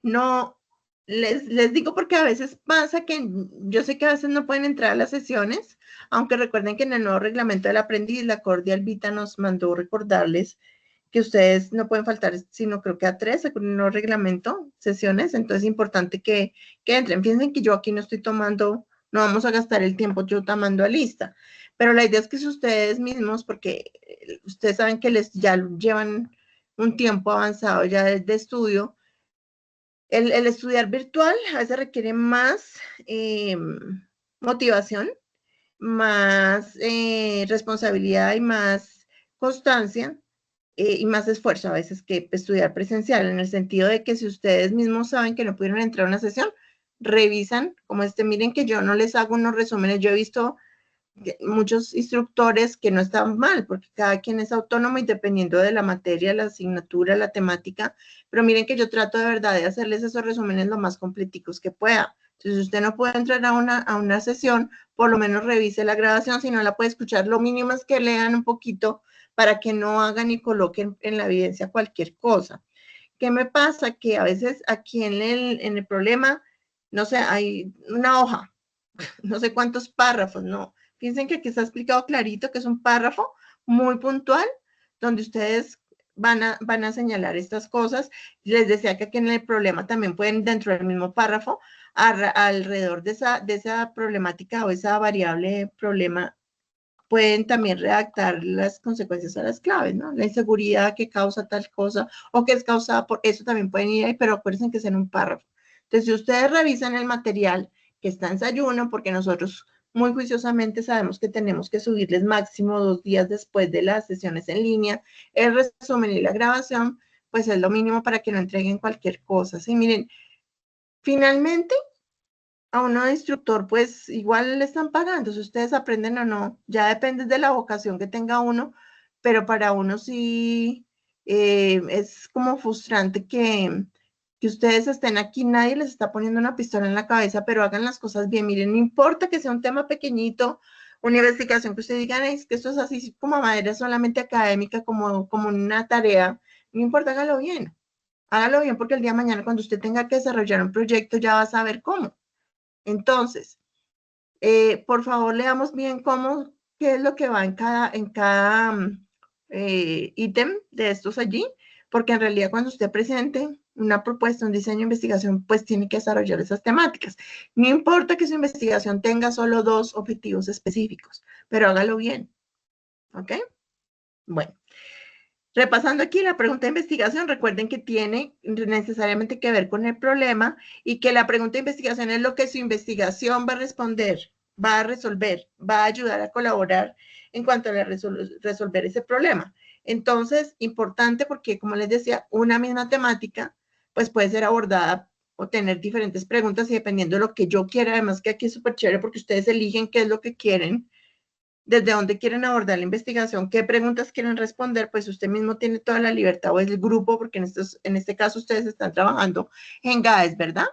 No, les digo porque a veces pasa que yo sé que a veces no pueden entrar a las sesiones, aunque recuerden que en el nuevo reglamento del aprendiz, la Cordial Vita nos mandó recordarles que ustedes no pueden faltar, sino creo que a 3, según el nuevo reglamento, sesiones, entonces es importante que entren. Piensen que yo aquí no estoy tomando, no vamos a gastar el tiempo yo tomando a lista, pero la idea es que si ustedes mismos, porque ustedes saben que ya llevan un tiempo avanzado ya de estudio, el estudiar virtual a veces requiere más motivación, más responsabilidad y más constancia y más esfuerzo a veces que estudiar presencial, en el sentido de que si ustedes mismos saben que no pudieron entrar a una sesión, revisan, como miren que yo no les hago unos resúmenes, yo he visto muchos instructores que no están mal, porque cada quien es autónomo y dependiendo de la materia, la asignatura, la temática, pero miren que yo trato de verdad de hacerles esos resúmenes lo más completicos que pueda. Entonces, si usted no puede entrar a una sesión, por lo menos revise la grabación, si no la puede escuchar, lo mínimo es que lean un poquito para que no hagan y coloquen en la evidencia cualquier cosa. ¿Qué me pasa? Que a veces aquí en el problema, no sé, hay una hoja, no sé cuántos párrafos, no. Piensen que aquí está explicado clarito que es un párrafo muy puntual donde ustedes van a señalar estas cosas. Les decía que aquí en el problema también pueden, dentro del mismo párrafo, alrededor de esa problemática o esa variable problema, pueden también redactar las consecuencias a las claves, ¿no? La inseguridad que causa tal cosa o que es causada por eso también pueden ir ahí, pero acuérdense que es en un párrafo. Entonces, si ustedes revisan el material que está en Ensayuno, porque nosotros muy juiciosamente sabemos que tenemos que subirles máximo 2 días después de las sesiones en línea, el resumen y la grabación, pues es lo mínimo para que no entreguen cualquier cosa. Sí, miren, finalmente, a uno de instructor, pues igual le están pagando, si ustedes aprenden o no, ya depende de la vocación que tenga uno, pero para uno sí es como frustrante que ustedes estén aquí, nadie les está poniendo una pistola en la cabeza, pero hagan las cosas bien. Miren, no importa que sea un tema pequeñito, una investigación que ustedes digan, es que esto es así como manera solamente académica, como una tarea, no importa, hágalo bien. Hágalo bien porque el día de mañana cuando usted tenga que desarrollar un proyecto ya va a saber cómo. Entonces, por favor, leamos bien qué es lo que va en cada ítem de estos allí, porque en realidad cuando usted presente, una propuesta, un diseño de investigación, pues tiene que desarrollar esas temáticas. No importa que su investigación tenga solo 2 objetivos específicos, pero hágalo bien. ¿Ok? Bueno. Repasando aquí la pregunta de investigación, recuerden que tiene necesariamente que ver con el problema y que la pregunta de investigación es lo que su investigación va a responder, va a resolver, va a ayudar a colaborar en cuanto a resolver ese problema. Entonces, importante porque, como les decía, una misma temática pues puede ser abordada o tener diferentes preguntas y dependiendo de lo que yo quiera, además que aquí es súper chévere porque ustedes eligen qué es lo que quieren, desde dónde quieren abordar la investigación, qué preguntas quieren responder, pues usted mismo tiene toda la libertad o el grupo, porque en este caso ustedes están trabajando en GAES, ¿verdad?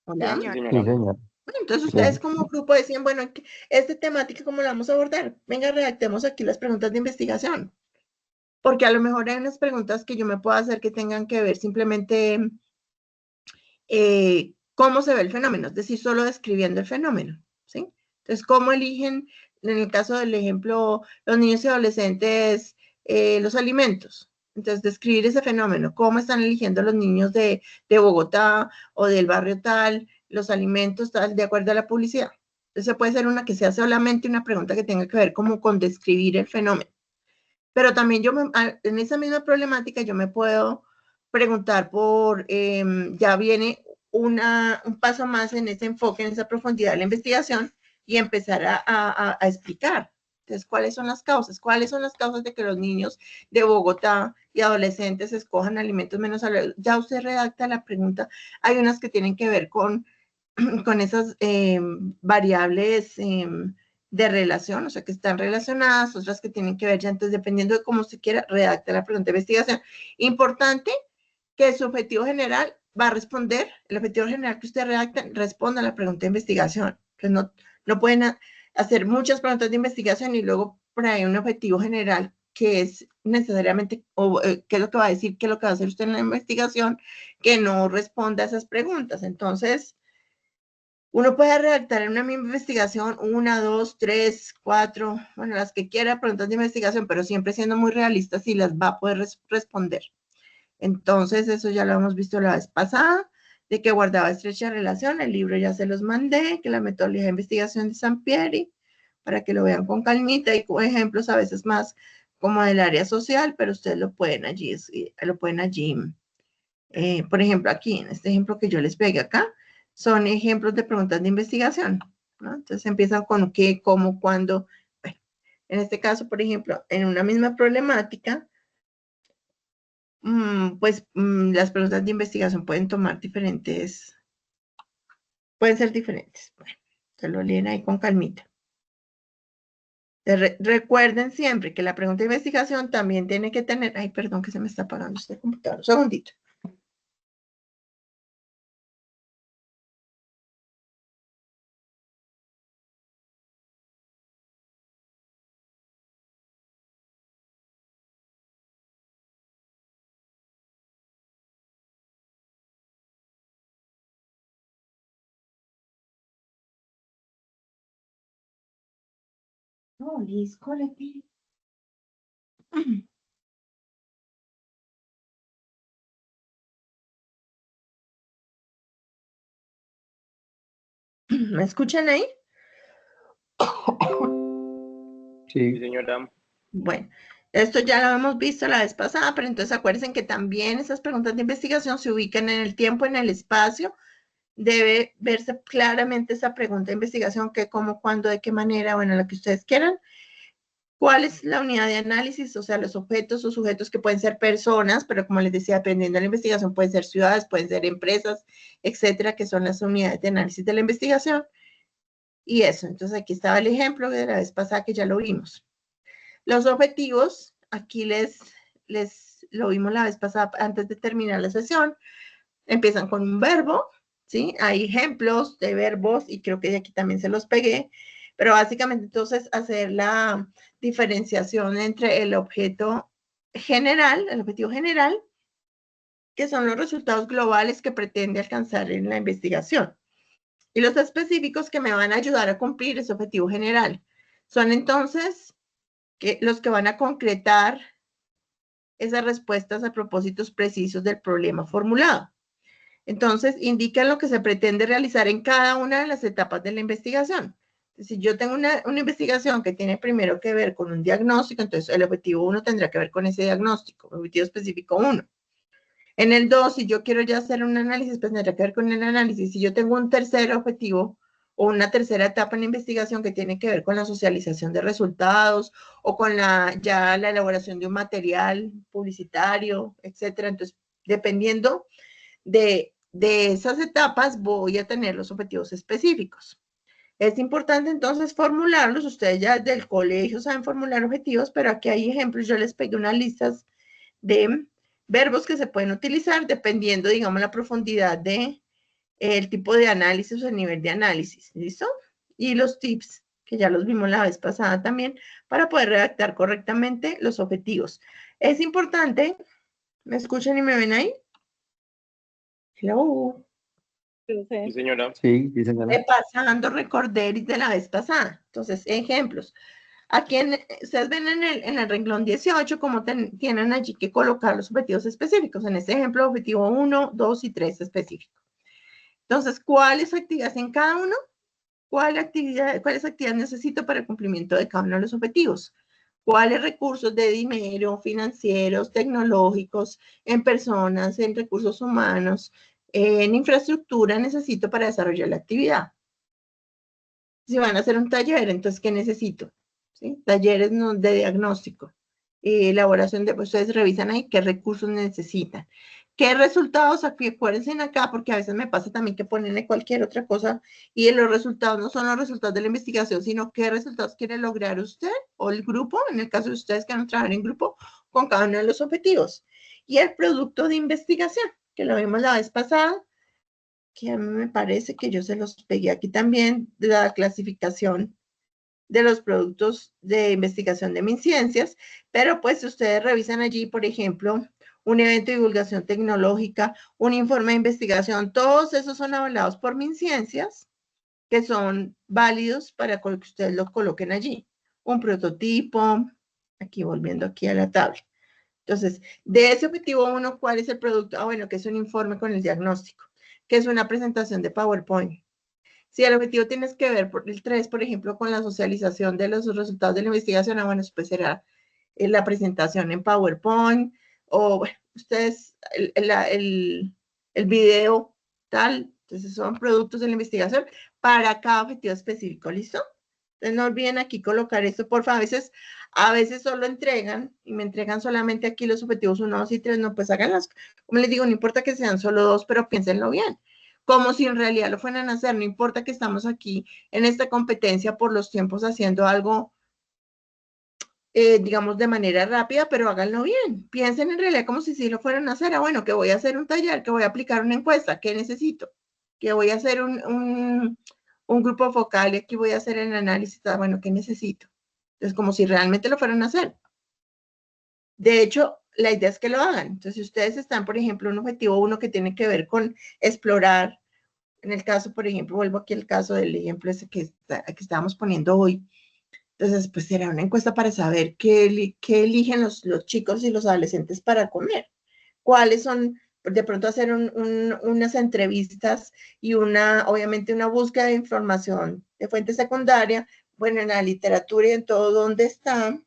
Hola. Sí, Señor. Sí, señora. señora. Bueno, entonces Sí. ustedes como grupo decían, bueno, esta temática, ¿cómo la vamos a abordar? Venga, redactemos aquí las preguntas de investigación. Porque a lo mejor hay unas preguntas que yo me puedo hacer que tengan que ver simplemente cómo se ve el fenómeno, es decir, solo describiendo el fenómeno, ¿sí? Entonces, ¿cómo eligen, en el caso del ejemplo, los niños y adolescentes, los alimentos? Entonces, describir ese fenómeno, cómo están eligiendo los niños de Bogotá o del barrio tal, los alimentos tal, de acuerdo a la publicidad. Entonces, puede ser una que sea solamente una pregunta que tenga que ver como con describir el fenómeno. Pero también en esa misma problemática yo me puedo preguntar por, ya viene un paso más en ese enfoque, en esa profundidad de la investigación y empezar a explicar. Entonces, ¿cuáles son las causas? ¿Cuáles son las causas de que los niños de Bogotá y adolescentes escojan alimentos menos saludables? Ya usted redacta la pregunta. Hay unas que tienen que ver con esas variables de relación, o sea, que están relacionadas, otras que tienen que ver ya, entonces, dependiendo de cómo se quiera, redacta la pregunta de investigación. Importante que su objetivo general va a responder, el objetivo general que usted redacta, responda a la pregunta de investigación. Que no pueden hacer muchas preguntas de investigación y luego por ahí un objetivo general que es necesariamente, o qué es lo que va a decir, qué es lo que va a hacer usted en la investigación, que no responda a esas preguntas. Entonces, uno puede redactar en una misma investigación 1, 2, 3, 4, bueno, las que quiera, preguntas de investigación, pero siempre siendo muy realistas y las va a poder responder. Entonces, eso ya lo hemos visto la vez pasada, de que guardaba estrecha relación. El libro ya se los mandé, que la metodología de investigación de Sampieri, para que lo vean con calmita y con ejemplos a veces más como del área social, pero ustedes lo pueden allí, por ejemplo, aquí, en este ejemplo que yo les pegué acá, son ejemplos de preguntas de investigación, ¿no? Entonces empiezan con qué, cómo, cuándo. Bueno, en este caso, por ejemplo, en una misma problemática, las preguntas de investigación pueden ser diferentes. Bueno, se lo leen ahí con calmita. Recuerden siempre que la pregunta de investigación también tiene que tener, ay, perdón que se me está apagando este computador, un segundito. No, Liz, cólate. ¿Me escuchan ahí? Sí, Sí. señora. Bueno, esto ya lo hemos visto la vez pasada, pero entonces acuérdense que también esas preguntas de investigación se ubican en el tiempo, en el espacio. Debe verse claramente esa pregunta de investigación, qué, cómo, cuándo, de qué manera, bueno, lo que ustedes quieran. ¿Cuál es la unidad de análisis? O sea, los objetos o sujetos que pueden ser personas, pero como les decía, dependiendo de la investigación, pueden ser ciudades, pueden ser empresas, etcétera, que son las unidades de análisis de la investigación. Y eso, entonces aquí estaba el ejemplo de la vez pasada que ya lo vimos. Los objetivos, aquí les lo vimos la vez pasada antes de terminar la sesión, empiezan con un verbo, ¿sí? Hay ejemplos de verbos y creo que aquí también se los pegué, pero básicamente entonces hacer la diferenciación entre el objetivo general, que son los resultados globales que pretende alcanzar en la investigación, y los específicos que me van a ayudar a cumplir ese objetivo general. Son entonces los que van a concretar esas respuestas a propósitos precisos del problema formulado. Entonces, indican lo que se pretende realizar en cada una de las etapas de la investigación. Si yo tengo una investigación que tiene primero que ver con un diagnóstico, entonces el objetivo 1 tendrá que ver con ese diagnóstico, objetivo específico 1. En el 2, si yo quiero ya hacer un análisis, pues tendrá que ver con el análisis. Si yo tengo un tercer objetivo o una tercera etapa en la investigación que tiene que ver con la socialización de resultados o con ya la elaboración de un material publicitario, etcétera. Entonces, dependiendo de esas etapas, voy a tener los objetivos específicos. Es importante entonces formularlos. Ustedes ya del colegio saben formular objetivos, pero aquí hay ejemplos. Yo les pegué unas listas de verbos que se pueden utilizar dependiendo, digamos, la profundidad de el tipo de análisis o el nivel de análisis. ¿Listo? Y los tips, que ya los vimos la vez pasada también, para poder redactar correctamente los objetivos. Es importante, ¿me escuchan y me ven ahí? Hello. Sí, señora. Sí, señora. Repasando recorderis de la vez pasada. Entonces, ejemplos. Aquí ustedes ven en el renglón 18 cómo tienen allí que colocar los objetivos específicos. En este ejemplo, objetivo 1, 2 y 3 específico. Entonces, ¿cuáles actividades en cada uno? ¿Cuáles actividades necesito para el cumplimiento de cada uno de los objetivos? ¿Cuáles recursos de dinero, financieros, tecnológicos, en personas, en recursos humanos, en infraestructura necesito para desarrollar la actividad? Si van a hacer un taller, entonces, ¿qué necesito? ¿Sí? Talleres de diagnóstico, elaboración de, pues, ustedes revisan ahí qué recursos necesitan. ¿Qué resultados? Aquí, acuérdense acá, porque a veces me pasa también que ponen cualquier otra cosa y los resultados no son los resultados de la investigación, sino qué resultados quiere lograr usted o el grupo, en el caso de ustedes que van a trabajar en grupo, con cada uno de los objetivos. Y el producto de investigación, que lo vimos la vez pasada, que a mí me parece que yo se los pegué aquí también, de la clasificación de los productos de investigación de MinCiencias, pero pues ustedes revisan allí, por ejemplo, un evento de divulgación tecnológica, un informe de investigación, todos esos son avalados por MinCiencias, que son válidos para que ustedes los coloquen allí. Un prototipo, aquí volviendo aquí a la tabla. Entonces, de ese objetivo 1, ¿cuál es el producto? Ah, bueno, que es un informe con el diagnóstico, que es una presentación de PowerPoint. Si el objetivo tienes que ver por el 3, por ejemplo, con la socialización de los resultados de la investigación, bueno, pues será la presentación en PowerPoint o, bueno, ustedes, el video, tal. Entonces, son productos de la investigación para cada objetivo específico, ¿listo? Entonces, no olviden aquí colocar esto, por favor. A veces solo entregan y me entregan solamente aquí los objetivos 1, 2 y 3, no, pues háganlas. Como les digo, no importa que sean solo 2, pero piénsenlo bien. Como si en realidad lo fueran a hacer, no importa que estamos aquí en esta competencia por los tiempos haciendo algo, digamos, de manera rápida, pero háganlo bien. Piensen en realidad como si sí lo fueran a hacer. Ah, bueno, que voy a hacer un taller, que voy a aplicar una encuesta, ¿qué necesito? Que voy a hacer un grupo focal y aquí voy a hacer el análisis, ah, bueno, ¿qué necesito? Entonces, como si realmente lo fueran a hacer. De hecho, la idea es que lo hagan. Entonces, si ustedes están, por ejemplo, un objetivo 1 que tiene que ver con explorar. En el caso, por ejemplo, vuelvo aquí al caso del ejemplo ese que estábamos poniendo hoy. Entonces, pues será una encuesta para saber qué eligen los chicos y los adolescentes para comer. ¿Cuáles son? De pronto hacer unas entrevistas y obviamente una búsqueda de información de fuente secundaria, bueno, en la literatura y en todo, ¿dónde está?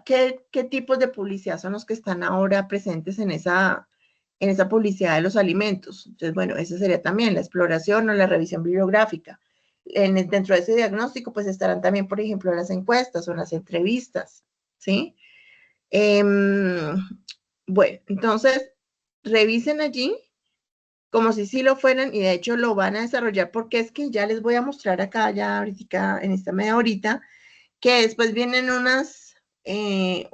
¿Qué tipos de publicidad son los que están ahora presentes en esa publicidad de los alimentos? Entonces, bueno, esa sería también la exploración o la revisión bibliográfica. Dentro de ese diagnóstico, pues estarán también, por ejemplo, las encuestas o las entrevistas, ¿sí? Bueno, entonces, revisen allí como si sí lo fueran y de hecho lo van a desarrollar porque es que ya les voy a mostrar acá, ya ahorita, en esta media horita, que después vienen unas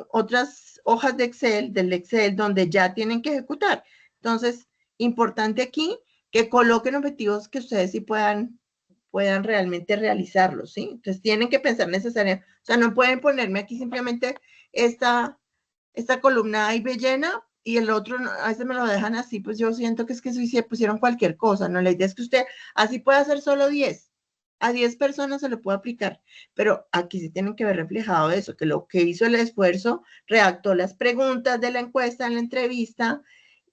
otras hojas de Excel, del Excel, donde ya tienen que ejecutar. Entonces, importante aquí que coloquen objetivos que ustedes sí puedan realmente realizarlos, ¿sí? Entonces, tienen que pensar necesariamente, o sea, no pueden ponerme aquí simplemente esta columna ahí llena y el otro, a veces me lo dejan así, pues yo siento que es que si pusieron cualquier cosa, ¿no? La idea es que usted así puede hacer solo 10, A 10 personas se lo puedo aplicar, pero aquí sí tienen que ver reflejado eso, que lo que hizo el esfuerzo, redactó las preguntas de la encuesta en la entrevista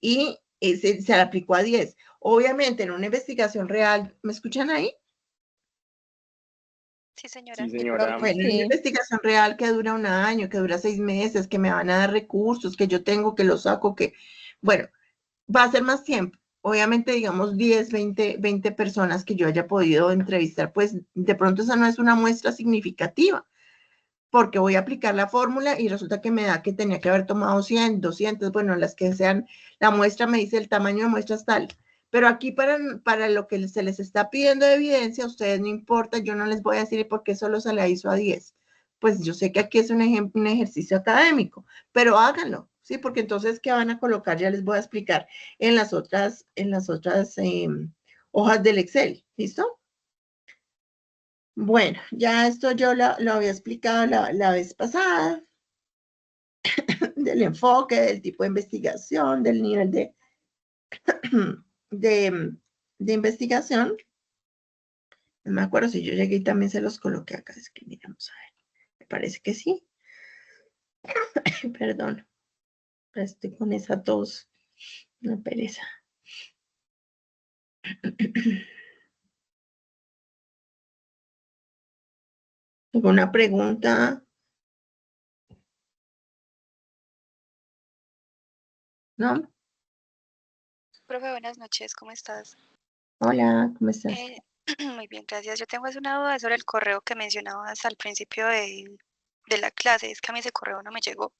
y se la aplicó a 10. Obviamente, en una investigación real, ¿me escuchan ahí? Sí, señora. Sí, señora. Bueno, en una investigación real que dura un año, que dura 6 meses, que me van a dar recursos, que yo tengo, que los saco, que, bueno, va a ser más tiempo. Obviamente, digamos, 10, 20 personas que yo haya podido entrevistar, pues de pronto esa no es una muestra significativa, porque voy a aplicar la fórmula y resulta que me da que tenía que haber tomado 100, 200, bueno, las que sean, la muestra me dice el tamaño de muestras tal. Pero aquí para lo que se les está pidiendo de evidencia, a ustedes no importa, yo no les voy a decir por qué solo se la hizo a 10. Pues yo sé que aquí es un ejercicio académico, pero háganlo, ¿sí? Porque entonces, ¿qué van a colocar? Ya les voy a explicar en las otras hojas del Excel, ¿listo? Bueno, ya esto yo lo había explicado la vez pasada, del enfoque, del tipo de investigación, del nivel de investigación. No me acuerdo si yo llegué y también se los coloqué acá, es que miramos a ver, me parece que sí. Perdón, estoy con esa tos, una pereza. ¿Alguna pregunta? ¿No? Profe, buenas noches, ¿cómo estás? Hola, ¿cómo estás? Muy bien, gracias. Yo tengo una duda sobre el correo que mencionabas al principio de la clase. Es que a mí ese correo no me llegó.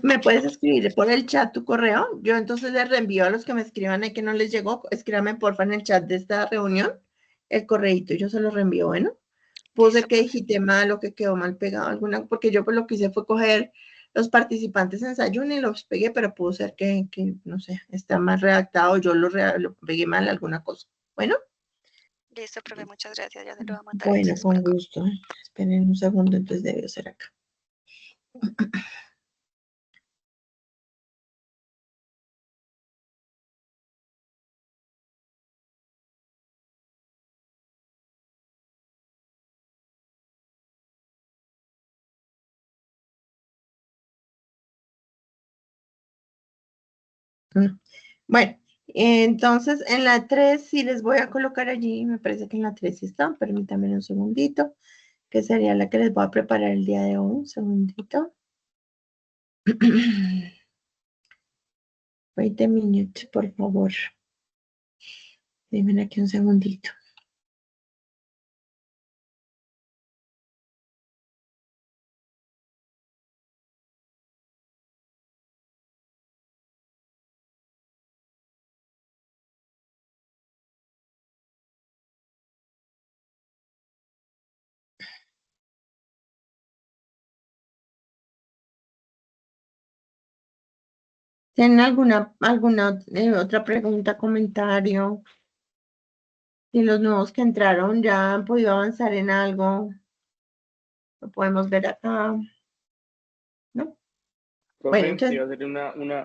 ¿Me puedes escribir por el chat tu correo? Yo entonces les reenvío a los que me escriban ahí que no les llegó. Escríbame porfa en el chat de esta reunión el correíto y yo se lo reenvío. Bueno, puede ser Listo, que profe. dijiste mal o que quedó mal pegado alguna, porque yo pues lo que hice fue coger los participantes en Sayun y los pegué, pero pudo ser que no sé, está mal redactado, yo lo pegué mal alguna cosa. Bueno, Listo, profe, muchas gracias. Ya se lo voy a mandar bueno, entonces por con acá. gusto. Esperen un segundo, entonces debió ser acá. No. Bueno, entonces en la 3 sí les voy a colocar allí, me parece que en la 3 sí están, permítanme un segundito, que sería la que les voy a preparar el día de hoy, un segundito. 20 minutos, por favor. Dime aquí un segundito. ¿Tienen alguna otra pregunta, comentario? Si los nuevos que entraron ya han podido avanzar en algo, lo podemos ver acá, ¿no? Bueno, Profe, te entonces, iba a hacer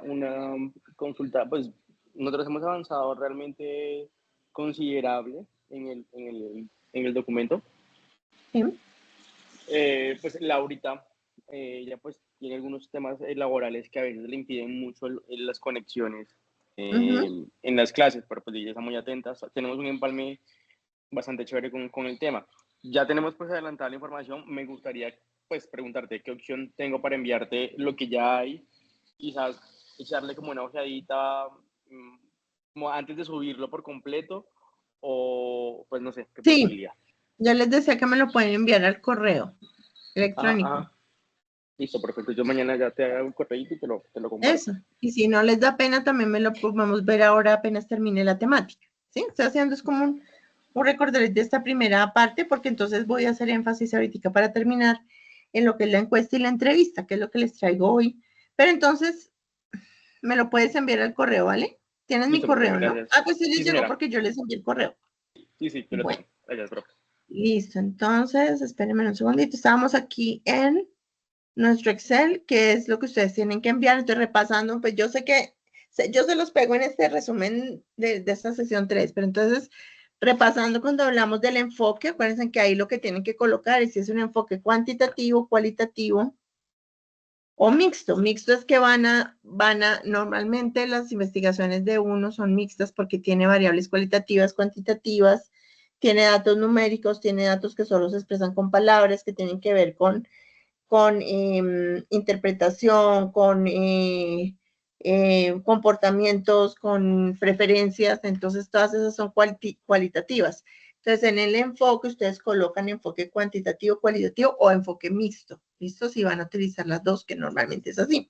una consulta. Pues nosotros hemos avanzado realmente considerable en el documento. sí. Pues Laurita, ella pues tiene algunos temas laborales que a veces le impiden mucho las conexiones en las clases, pero pues ella está muy atenta. Tenemos un empalme bastante chévere con el tema. Ya tenemos pues adelantada la información. Me gustaría pues preguntarte qué opción tengo para enviarte lo que ya hay, quizás echarle como una ojeadita como antes de subirlo por completo o pues no sé, qué Sí, posibilidad. yo les decía que me lo pueden enviar al correo Ajá, electrónico. ajá. Listo, perfecto. Yo mañana ya te hago un correo y te lo comparto. Eso. Y si no les da pena, también me lo podemos ver ahora apenas termine la temática. ¿Sí? Estoy haciendo es como un recorderis de esta primera parte, porque entonces voy a hacer énfasis ahorita para terminar en lo que es la encuesta y la entrevista, que es lo que les traigo hoy. Pero entonces, me lo puedes enviar al correo, ¿vale? Tienes mi Listo, profe, correo, ¿no? gracias. Ah, pues sí les Sí, llegó señora. porque yo les envié el correo. Sí, sí, yo lo Bueno, tengo. Gracias, profe. listo. Entonces, espérenme un segundito. Estábamos aquí en nuestro Excel, que es lo que ustedes tienen que enviar. Estoy repasando, pues yo sé que yo se los pego en este resumen de esta sesión 3, pero entonces repasando cuando hablamos del enfoque, acuérdense que ahí lo que tienen que colocar es si es un enfoque cuantitativo, cualitativo o mixto. Mixto es que normalmente las investigaciones de uno son mixtas porque tiene variables cualitativas, cuantitativas, tiene datos numéricos, tiene datos que solo se expresan con palabras, que tienen que ver con interpretación, con comportamientos, con preferencias, entonces todas esas son cualitativas. Entonces, en el enfoque, ustedes colocan enfoque cuantitativo, cualitativo o enfoque mixto, ¿listo? Si van a utilizar las dos, que normalmente es así.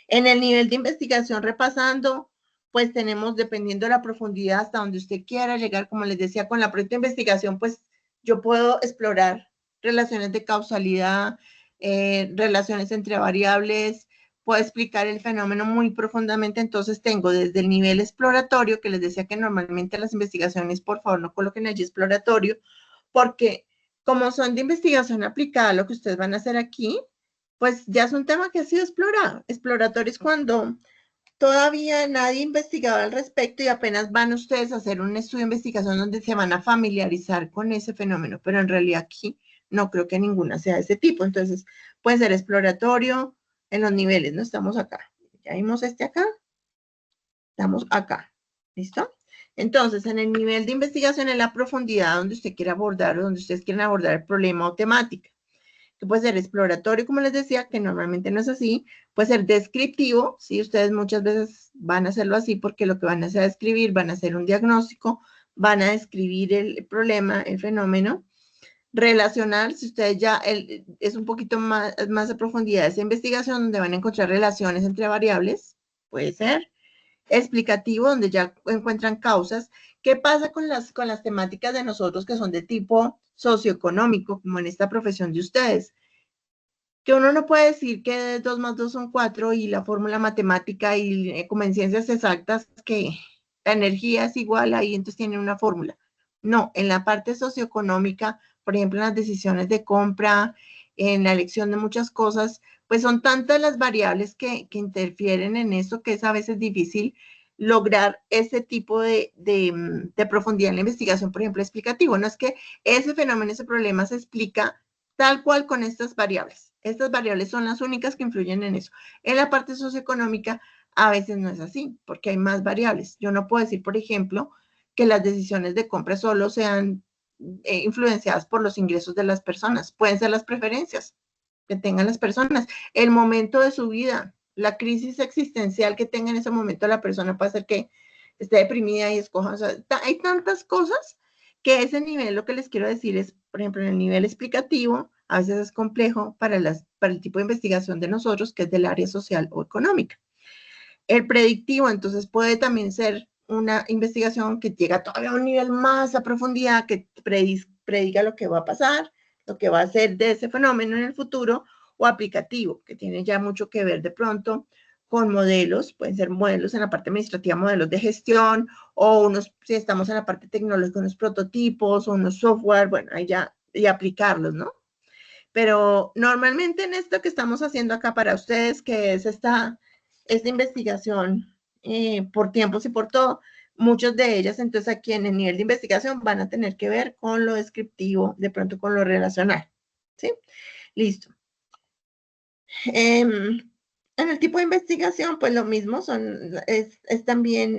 En el nivel de investigación, repasando, pues tenemos, dependiendo de la profundidad, hasta donde usted quiera llegar, como les decía, con la propia investigación, pues yo puedo explorar relaciones de causalidad, relaciones entre variables, puedo explicar el fenómeno muy profundamente, entonces tengo desde el nivel exploratorio, que les decía que normalmente las investigaciones, por favor, no coloquen allí exploratorio, porque como son de investigación aplicada, lo que ustedes van a hacer aquí, pues ya es un tema que ha sido explorado. Exploratorio es cuando todavía nadie investigaba al respecto y apenas van ustedes a hacer un estudio de investigación donde se van a familiarizar con ese fenómeno, pero en realidad aquí no creo que ninguna sea de ese tipo. Entonces, puede ser exploratorio en los niveles, ¿no? Estamos acá. Ya vimos este acá. Estamos acá. ¿Listo? Entonces, en el nivel de investigación, en la profundidad donde usted quiera abordar o donde ustedes quieren abordar el problema o temática, que puede ser exploratorio, como les decía, que normalmente no es así, puede ser descriptivo, ¿sí? Ustedes muchas veces van a hacerlo así porque lo que van a hacer es escribir, van a hacer un diagnóstico, van a describir el problema, el fenómeno. Relacional, si ustedes ya, es un poquito más a profundidad esa investigación donde van a encontrar relaciones entre variables, puede ser. Explicativo, donde ya encuentran causas. ¿Qué pasa con las temáticas de nosotros que son de tipo socioeconómico, como en esta profesión de ustedes? Que uno no puede decir que 2 más 2 son 4 y la fórmula matemática y como en ciencias exactas que la energía es igual ahí, entonces tienen una fórmula. No, en la parte socioeconómica, por ejemplo, en las decisiones de compra, en la elección de muchas cosas, pues son tantas las variables que interfieren en eso que es a veces difícil lograr ese tipo de profundidad en la investigación, por ejemplo, explicativo. No es que ese fenómeno, ese problema se explica tal cual con estas variables. Estas variables son las únicas que influyen en eso. En la parte socioeconómica a veces no es así, porque hay más variables. Yo no puedo decir, por ejemplo, que las decisiones de compra solo sean influenciadas por los ingresos de las personas. Pueden ser las preferencias que tengan las personas, el momento de su vida, la crisis existencial que tenga en ese momento la persona puede ser que esté deprimida y escoja. O sea, hay tantas cosas que ese nivel, lo que les quiero decir es, por ejemplo, en el nivel explicativo, a veces es complejo para el tipo de investigación de nosotros, que es del área social o económica. El predictivo, entonces, puede también ser una investigación que llega todavía a un nivel más a profundidad, que prediga lo que va a pasar, lo que va a ser de ese fenómeno en el futuro, o aplicativo, que tiene ya mucho que ver de pronto con modelos, pueden ser modelos en la parte administrativa, modelos de gestión, o unos, si estamos en la parte tecnológica, unos prototipos, o unos software, bueno, ahí ya, y aplicarlos, ¿no? Pero normalmente en esto que estamos haciendo acá para ustedes, que es esta investigación por tiempos y por todo, muchas de ellas, entonces aquí en el nivel de investigación van a tener que ver con lo descriptivo, de pronto con lo relacional, ¿sí? Listo. En el tipo de investigación, pues lo mismo, es también,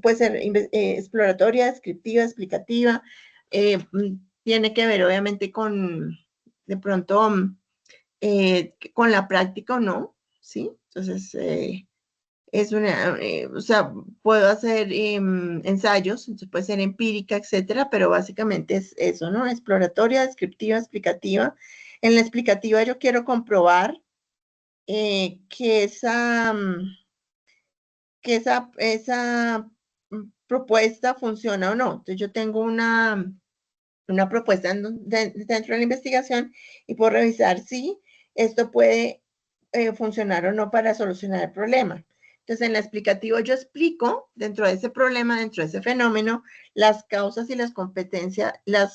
puede ser exploratoria, descriptiva, explicativa, tiene que ver obviamente con, de pronto, con la práctica o no, ¿sí? Entonces, es una, o sea, puedo hacer ensayos, entonces puede ser empírica, etcétera, pero básicamente es eso, ¿no? Exploratoria, descriptiva, explicativa. En la explicativa yo quiero comprobar que esa propuesta funciona o no. Entonces yo tengo una propuesta dentro de la investigación y puedo revisar si esto puede funcionar o no para solucionar el problema. Entonces, en la explicativa yo explico dentro de ese problema, dentro de ese fenómeno, las causas y las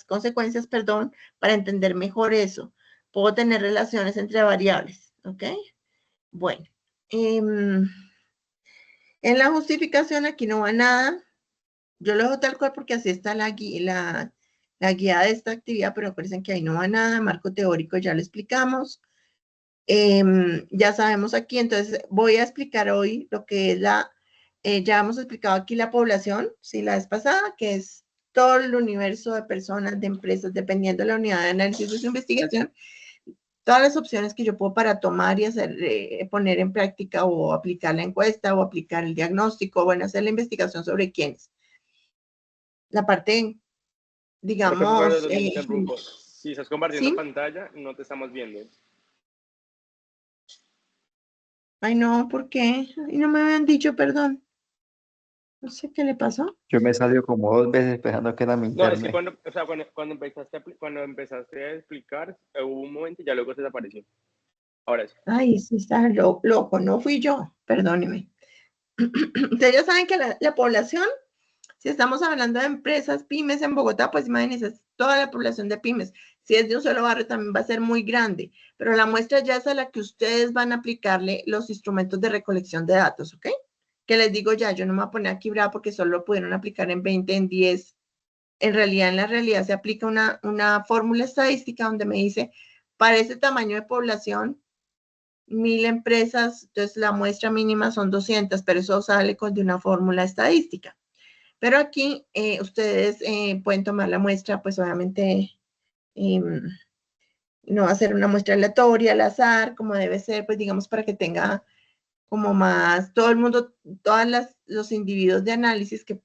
consecuencias, perdón, para entender mejor eso. Puedo tener relaciones entre variables, ¿ok? Bueno, en la justificación aquí no va nada. Yo lo dejo tal cual porque así está la guía de esta actividad, pero acuérdense que ahí no va nada, marco teórico ya lo explicamos. Ya sabemos aquí, entonces voy a explicar hoy lo que es ya hemos explicado aquí la población, sí, la vez pasada, que es todo el universo de personas, de empresas, dependiendo de la unidad de análisis de su investigación, todas las opciones que yo puedo para tomar y hacer, poner en práctica o aplicar la encuesta o aplicar el diagnóstico, bueno, hacer la investigación sobre quiénes. La parte, Profe, digamos, donde me interrumpo. Si estás compartiendo ¿sí? pantalla, no te estamos viendo. Ay, no, ¿por qué? Ay, no me habían dicho, perdón. No sé qué le pasó. Yo me salió como 2 veces pensando que era mi No, es que internet. cuando empezaste a explicar, hubo un momento y ya luego se desapareció. Ahora sí. Ay, sí está loco, no fui yo, perdóneme. Ustedes ya saben que la población, si estamos hablando de empresas, pymes en Bogotá, pues imagínense, es toda la población de pymes. Si es de un solo barrio, también va a ser muy grande, pero la muestra ya es a la que ustedes van a aplicarle los instrumentos de recolección de datos, ¿ok? Que les digo ya, yo no me voy a poner aquí brava porque solo lo pudieron aplicar en 20, en 10. En la realidad se aplica una fórmula estadística donde me dice, para ese tamaño de población, 1000 empresas, entonces la muestra mínima son 200, pero eso sale de una fórmula estadística. Pero aquí ustedes pueden tomar la muestra, pues obviamente no hacer una muestra aleatoria, al azar, como debe ser, pues digamos para que tenga como más, todo el mundo, los individuos de análisis, que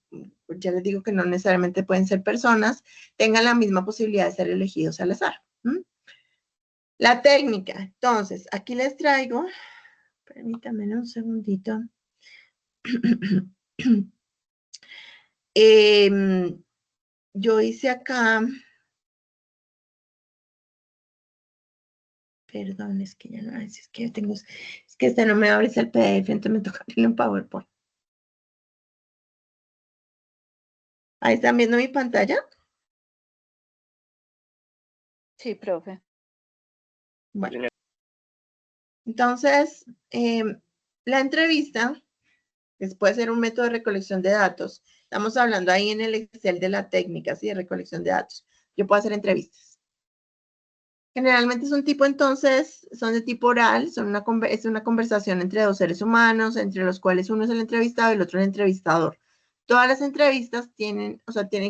ya les digo que no necesariamente pueden ser personas, tengan la misma posibilidad de ser elegidos al azar. La técnica, entonces, aquí les traigo, permítanme un segundito. Yo hice acá, perdón, es que ya no, es que yo tengo, es que este no me abre el PDF, entonces me toca abrirlo en PowerPoint. Ahí están viendo mi pantalla. Sí, profe. Bueno, entonces, la entrevista, puede ser un método de recolección de datos. Estamos hablando ahí en el Excel de la técnica, ¿sí? De recolección de datos. Yo puedo hacer entrevistas. Generalmente son de tipo oral, es una conversación entre dos seres humanos, entre los cuales uno es el entrevistado y el otro el entrevistador. Todas las entrevistas tienen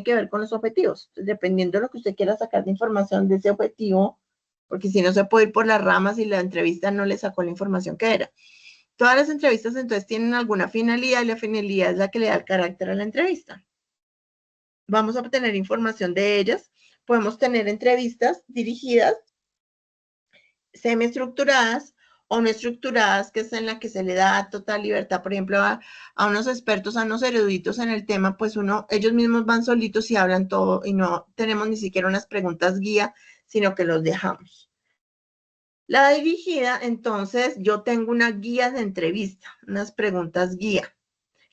que ver con los objetivos. Entonces, dependiendo de lo que usted quiera sacar de información de ese objetivo, porque si no se puede ir por las ramas y la entrevista no le sacó la información que era. Todas las entrevistas entonces tienen alguna finalidad y la finalidad es la que le da el carácter a la entrevista. Vamos a obtener información de ellas. Podemos tener entrevistas dirigidas, semiestructuradas o no estructuradas, que es en la que se le da total libertad, por ejemplo, a unos expertos, a unos eruditos en el tema, pues ellos mismos van solitos y hablan todo y no tenemos ni siquiera unas preguntas guía, sino que los dejamos. La dirigida, entonces, yo tengo una guía de entrevista, unas preguntas guía,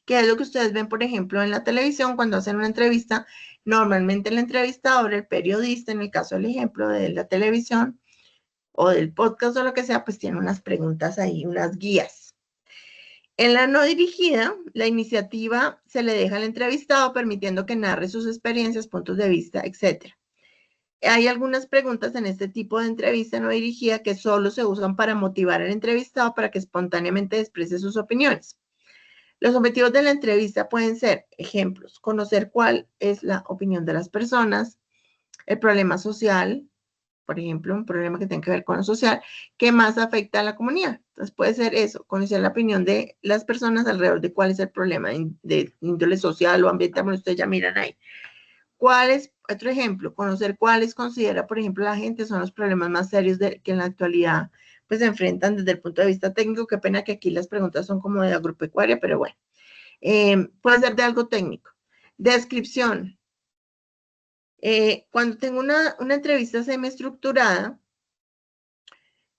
que es lo que ustedes ven, por ejemplo, en la televisión, cuando hacen una entrevista, normalmente el entrevistador, el periodista, en el caso del ejemplo de la televisión, o del podcast o lo que sea, pues tiene unas preguntas ahí, unas guías. En la no dirigida, la iniciativa se le deja al entrevistado permitiendo que narre sus experiencias, puntos de vista, etc. Hay algunas preguntas en este tipo de entrevista no dirigida que solo se usan para motivar al entrevistado para que espontáneamente exprese sus opiniones. Los objetivos de la entrevista pueden ser, ejemplos, conocer cuál es la opinión de las personas, el problema social, por ejemplo, un problema que tenga que ver con lo social, que más afecta a la comunidad. Entonces puede ser eso, conocer la opinión de las personas alrededor de cuál es el problema de índole social o ambiental, bueno, ustedes ya miran ahí. Otro ejemplo, conocer cuáles considera, por ejemplo, la gente son los problemas más serios que en la actualidad pues se enfrentan desde el punto de vista técnico. Qué pena que aquí las preguntas son como de agropecuaria, pero bueno. Puede ser de algo técnico. Descripción. Cuando tengo una entrevista semiestructurada,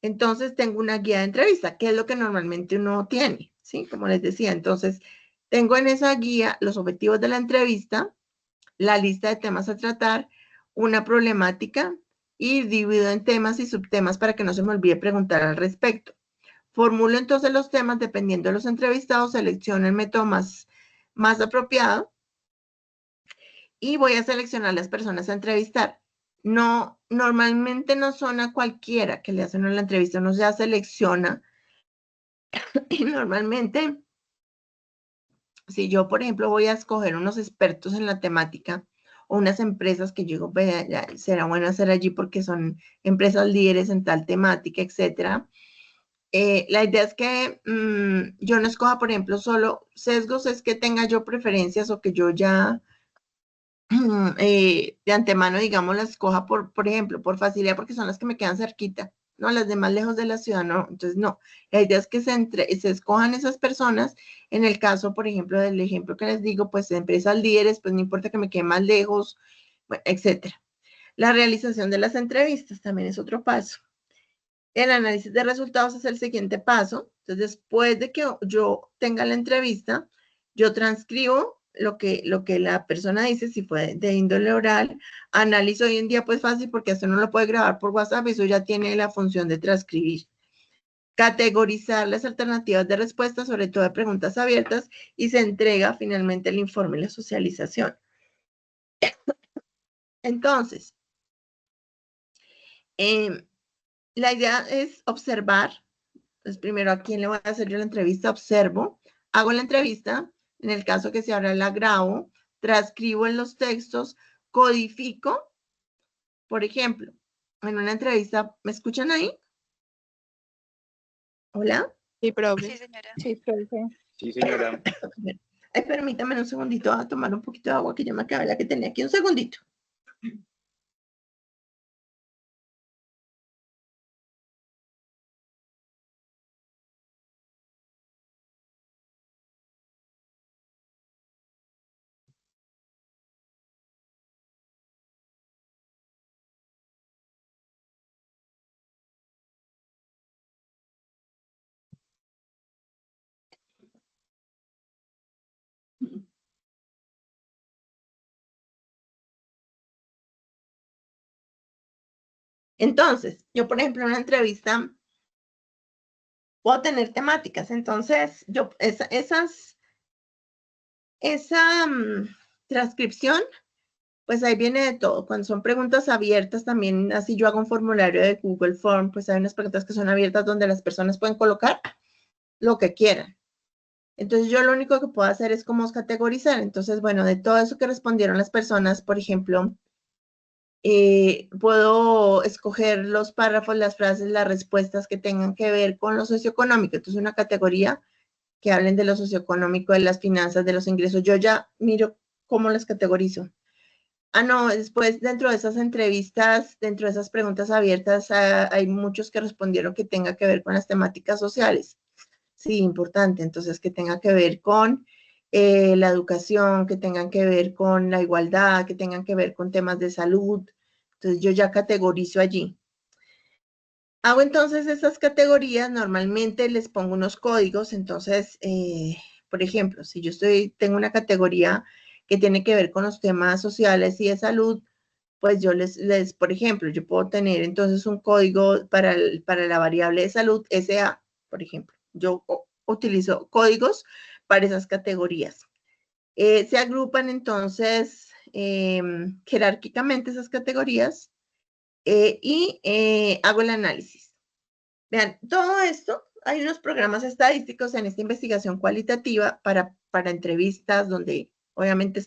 entonces tengo una guía de entrevista, que es lo que normalmente uno tiene, ¿sí? Como les decía, entonces tengo en esa guía los objetivos de la entrevista, la lista de temas a tratar, una problemática y divido en temas y subtemas para que no se me olvide preguntar al respecto. Formulo entonces los temas dependiendo de los entrevistados, selecciono el método más apropiado y voy a seleccionar las personas a entrevistar. No, normalmente no son a cualquiera que le hacen la entrevista, uno ya selecciona. Y normalmente, si yo, por ejemplo, voy a escoger unos expertos en la temática o unas empresas que yo digo, "Vea, ya será bueno hacer allí porque son empresas líderes en tal temática, etcétera". La idea es que yo no escoja, por ejemplo, solo sesgos, es que tenga yo preferencias o que yo ya de antemano, digamos, las escoja por ejemplo, por facilidad, porque son las que me quedan cerquita, ¿no? Las de más lejos de la ciudad, no. Entonces, no. La idea es que se escojan esas personas. En el caso, por ejemplo, del ejemplo que les digo, pues de empresas líderes, pues no importa que me quede más lejos, bueno, etcétera. La realización de las entrevistas también es otro paso. El análisis de resultados es el siguiente paso. Entonces, después de que yo tenga la entrevista, yo transcribo lo que la persona dice, si fue de índole oral. Analizo hoy en día, pues fácil, porque esto no lo puede grabar por WhatsApp, eso ya tiene la función de transcribir. Categorizar las alternativas de respuesta, sobre todo de preguntas abiertas, y se entrega finalmente el informe y la socialización. Entonces, la idea es observar. Entonces, primero, ¿a quién le voy a hacer yo la entrevista? Observo, hago la entrevista, en el caso que se ahora la grabo, transcribo en los textos, codifico. Por ejemplo, en una entrevista, ¿me escuchan ahí? ¿Hola? Sí, Sí, profe. señora. Sí, profe. Sí, señora. Ay, permítame un segundito a tomar un poquito de agua que ya me acabé la que tenía aquí. Un segundito. Entonces, yo, por ejemplo, en una entrevista puedo tener temáticas. Entonces, yo, esa transcripción, pues ahí viene de todo. Cuando son preguntas abiertas, también así yo hago un formulario de Google Form, pues hay unas preguntas que son abiertas donde las personas pueden colocar lo que quieran. Entonces yo lo único que puedo hacer es como categorizar. Entonces, bueno, de todo eso que respondieron las personas, por ejemplo, puedo escoger los párrafos, las frases, las respuestas que tengan que ver con lo socioeconómico. Entonces, una categoría que hablen de lo socioeconómico, de las finanzas, de los ingresos. Yo ya miro cómo las categorizo. No, después dentro de esas entrevistas, dentro de esas preguntas abiertas, hay muchos que respondieron que tenga que ver con las temáticas sociales. Sí, importante. Entonces, que tenga que ver con la educación, que tengan que ver con la igualdad, que tengan que ver con temas de salud. Entonces, yo ya categorizo allí. Hago entonces esas categorías, normalmente les pongo unos códigos. Entonces, por ejemplo, si yo tengo una categoría que tiene que ver con los temas sociales y de salud, pues yo por ejemplo, yo puedo tener entonces un código para la variable de salud, SA, por ejemplo. Yo utilizo códigos para esas categorías. Se agrupan entonces jerárquicamente esas categorías y hago el análisis. Vean, todo esto, hay unos programas estadísticos en esta investigación cualitativa para entrevistas donde obviamente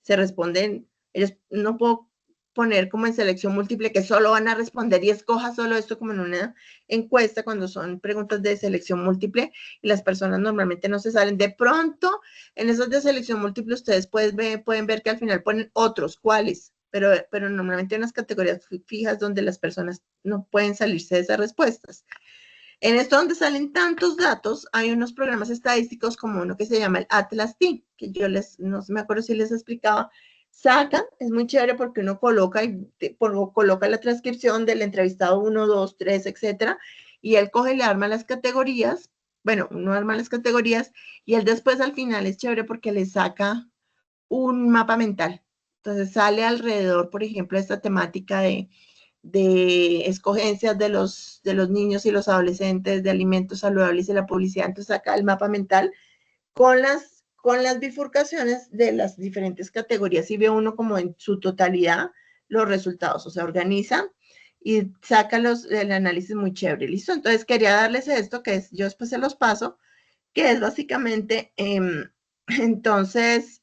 se responden, ellos no puedo poner como en selección múltiple que solo van a responder y escoja solo esto como en una encuesta cuando son preguntas de selección múltiple y las personas normalmente no se salen. De pronto, en esos de selección múltiple ustedes pueden ver que al final ponen otros, ¿cuáles? Pero normalmente hay unas categorías fijas donde las personas no pueden salirse de esas respuestas. En esto donde salen tantos datos, hay unos programas estadísticos como uno que se llama el Atlas T, que yo no me acuerdo si les explicaba, sacan, es muy chévere porque uno coloca la transcripción del entrevistado 1, 2, 3, etcétera, y él coge y le arma las categorías, bueno, uno arma las categorías, y él después al final es chévere porque le saca un mapa mental. Entonces sale alrededor, por ejemplo, esta temática de escogencias de los niños y los adolescentes, de alimentos saludables y la publicidad. Entonces acá el mapa mental con con las bifurcaciones de las diferentes categorías y ve uno como en su totalidad los resultados, o sea, organiza y saca el análisis muy chévere, ¿listo? Entonces quería darles esto, que es, yo después se los paso, que es básicamente, entonces,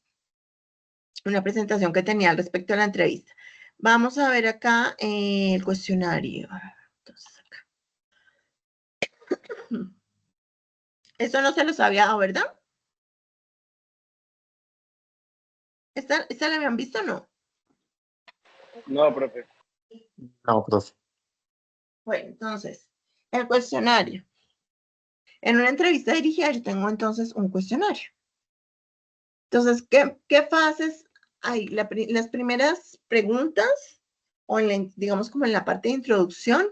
una presentación que tenía al respecto de la entrevista. Vamos a ver acá el cuestionario. Entonces, acá. Esto no se los había dado, ¿verdad? ¿Esta la habían visto o no? No, profe. No, profe. Bueno, entonces, el cuestionario. En una entrevista dirigida yo tengo entonces un cuestionario. Entonces, ¿qué fases hay? Las primeras preguntas, o digamos como en la parte de introducción,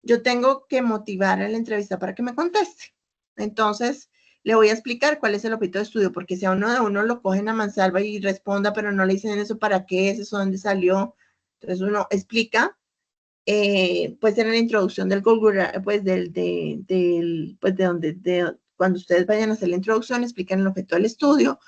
yo tengo que motivar a la entrevista para que me conteste. Entonces, le voy a explicar cuál es el objeto de estudio, porque si a uno de uno lo cogen a mansalva y responda, pero no le dicen eso para qué es, eso dónde salió, entonces uno explica, pues en la introducción del Google, pues pues cuando ustedes vayan a hacer la introducción, explican el objeto del estudio,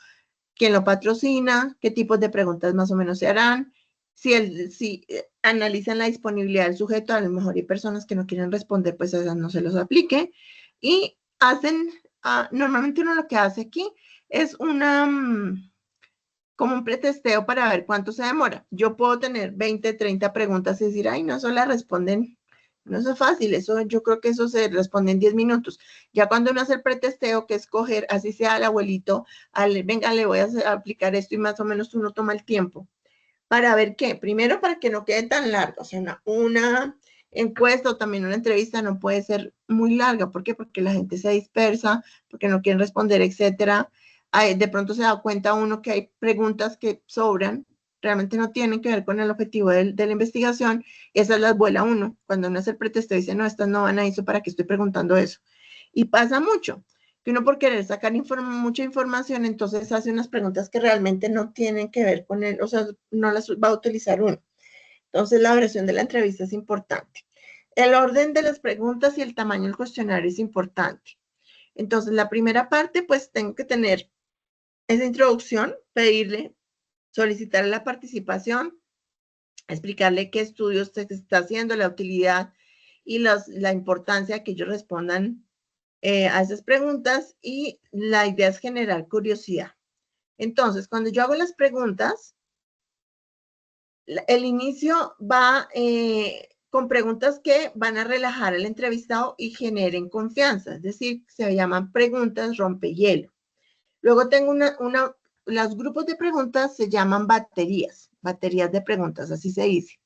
quién lo patrocina, qué tipos de preguntas más o menos se harán, si analizan la disponibilidad del sujeto, a lo mejor hay personas que no quieren responder, pues a esas no se los aplique, y hacen, normalmente uno lo que hace aquí es como un pretesteo para ver cuánto se demora. Yo puedo tener 20, 30 preguntas y decir, ay, no, eso la responden, no, eso es fácil, eso yo creo que eso se responde en 10 minutos. Ya cuando uno hace el pretesteo, que es coger, así sea al abuelito, venga, le voy a aplicar esto y más o menos uno toma el tiempo. ¿Para ver qué? Primero, para que no quede tan largo, o sea, una encuesta o también una entrevista no puede ser muy larga. ¿Por qué? Porque la gente se dispersa, porque no quieren responder, etcétera. De pronto se da cuenta uno que hay preguntas que sobran, realmente no tienen que ver con el objetivo de la investigación, y esas las vuela uno. Cuando uno hace el pretexto dice, no, estas no van a eso, ¿para qué estoy preguntando eso? Y pasa mucho, que uno por querer sacar mucha información, entonces hace unas preguntas que realmente no tienen que ver con él, o sea, no las va a utilizar uno. Entonces, la duración de la entrevista es importante. El orden de las preguntas y el tamaño del cuestionario es importante. Entonces, la primera parte, pues tengo que tener esa introducción, pedirle, solicitar la participación, explicarle qué estudios se está haciendo, la utilidad y la importancia que ellos respondan a esas preguntas, y la idea es generar curiosidad. Entonces, cuando yo hago las preguntas, el inicio va con preguntas que van a relajar al entrevistado y generen confianza, es decir, se llaman preguntas rompehielo. Luego tengo los grupos de preguntas se llaman baterías de preguntas, así se dice.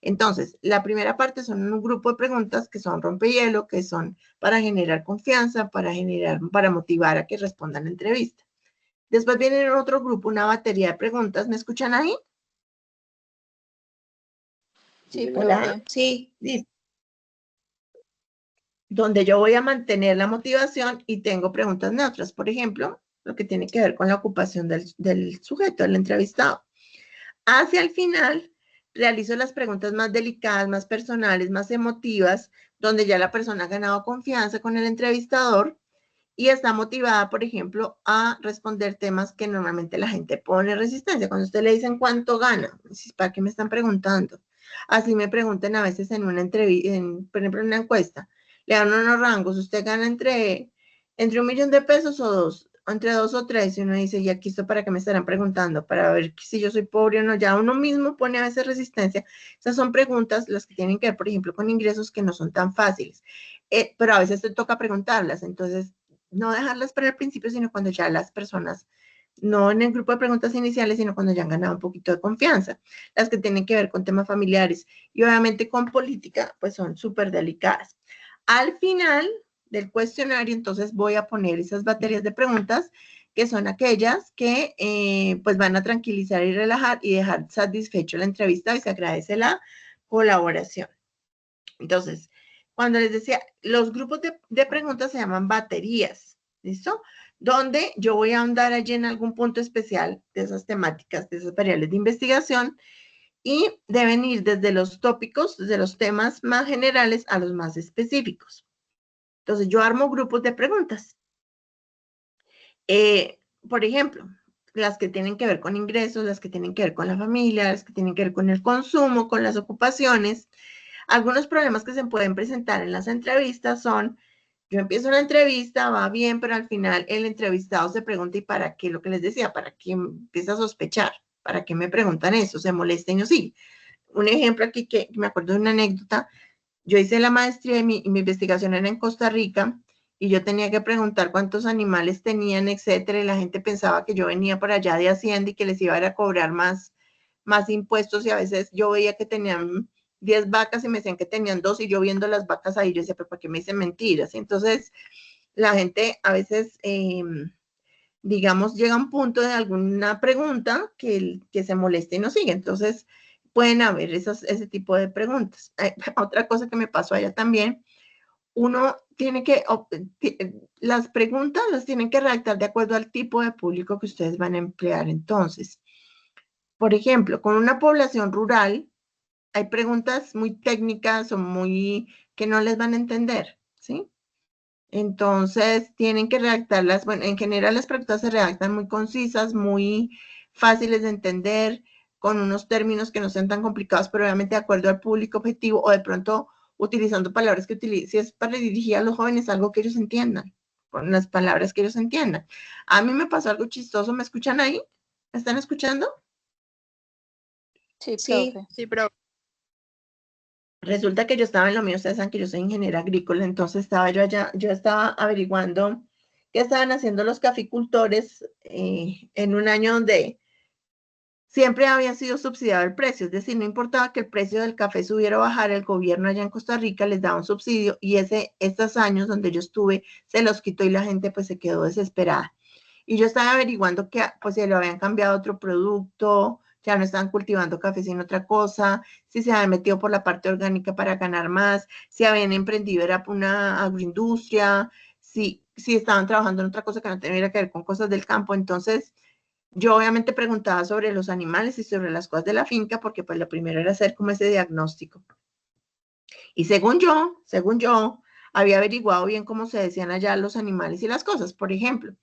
Entonces, la primera parte son un grupo de preguntas que son rompehielo, que son para generar confianza, para motivar a que respondan la entrevista. Después viene otro grupo, una batería de preguntas. ¿Me escuchan ahí? Sí, Hola, profe. sí, listo. Donde yo voy a mantener la motivación y tengo preguntas neutras, por ejemplo, lo que tiene que ver con la ocupación del sujeto, del entrevistado. Hacia el final, realizo las preguntas más delicadas, más personales, más emotivas, donde ya la persona ha ganado confianza con el entrevistador y está motivada, por ejemplo, a responder temas que normalmente la gente pone resistencia. Cuando usted le dicen cuánto gana, ¿para qué me están preguntando? Así me preguntan a veces en una entrevista, por ejemplo, en una encuesta. Le dan unos rangos, usted gana entre $1.000.000 o dos, entre 2 o 3, y uno dice, y aquí esto para qué me estarán preguntando, para ver si yo soy pobre o no. Ya uno mismo pone a veces resistencia. Esas son preguntas las que tienen que ver, por ejemplo, con ingresos que no son tan fáciles, pero a veces te toca preguntarlas. Entonces, no dejarlas para el principio, sino cuando ya las personas, no en el grupo de preguntas iniciales, sino cuando ya han ganado un poquito de confianza. Las que tienen que ver con temas familiares y obviamente con política, pues son súper delicadas. Al final del cuestionario, entonces voy a poner esas baterías de preguntas, que son aquellas que pues van a tranquilizar y relajar y dejar satisfecho el entrevistado, y se agradece la colaboración. Entonces, cuando les decía, los grupos de preguntas se llaman baterías, ¿listo? Donde yo voy a ahondar allí en algún punto especial de esas temáticas, de esas variables de investigación, y deben ir desde los tópicos, desde los temas más generales a los más específicos. Entonces, yo armo grupos de preguntas. por ejemplo, las que tienen que ver con ingresos, las que tienen que ver con la familia, las que tienen que ver con el consumo, con las ocupaciones. Algunos problemas que se pueden presentar en las entrevistas son, yo empiezo una entrevista, va bien, pero al final el entrevistado se pregunta, ¿y para qué? Lo que les decía, ¿para qué empieza a sospechar? ¿Para qué me preguntan eso? Se molesta y no sigue. Un ejemplo aquí que me acuerdo de una anécdota, yo hice la maestría y mi investigación era en Costa Rica y yo tenía que preguntar cuántos animales tenían, etcétera, y la gente pensaba que yo venía por allá de Hacienda y que les iba a ir a cobrar más impuestos, y a veces yo veía que tenían 10 vacas y me decían que tenían 2 y yo viendo las vacas ahí, yo decía, pero ¿por qué me dicen mentiras? Entonces, la gente a veces, digamos, llega a un punto de alguna pregunta que se molesta y no sigue. Entonces, pueden haber ese tipo de preguntas. Otra cosa que me pasó allá también, uno tiene que, las preguntas las tienen que redactar de acuerdo al tipo de público que ustedes van a emplear. Entonces, por ejemplo, con una población rural, hay preguntas muy técnicas o muy que no les van a entender, ¿sí? Entonces, tienen que redactarlas. Bueno, en general las preguntas se redactan muy concisas, muy fáciles de entender, con unos términos que no sean tan complicados, pero obviamente de acuerdo al público objetivo, o de pronto utilizando palabras que si es para dirigir a los jóvenes, algo que ellos entiendan, con las palabras que ellos entiendan. A mí me pasó algo chistoso. ¿Me escuchan ahí? ¿Me están escuchando? Sí, Sí, profe. sí, profe. Resulta que yo estaba en lo mío, ustedes saben que yo soy ingeniera agrícola, entonces estaba yo allá, yo estaba averiguando qué estaban haciendo los caficultores en un año donde siempre había sido subsidiado el precio, es decir, no importaba que el precio del café subiera o bajara, el gobierno allá en Costa Rica les daba un subsidio, y estos años donde yo estuve se los quitó y la gente pues se quedó desesperada. Y yo estaba averiguando que pues se lo habían cambiado a otro producto, ya no estaban cultivando café sino otra cosa, si se habían metido por la parte orgánica para ganar más, si habían emprendido era una agroindustria, si estaban trabajando en otra cosa que no tuviera que ver con cosas del campo. Entonces, yo obviamente preguntaba sobre los animales y sobre las cosas de la finca, porque pues lo primero era hacer como ese diagnóstico. Y según yo, había averiguado bien cómo se decían allá los animales y las cosas. Por ejemplo,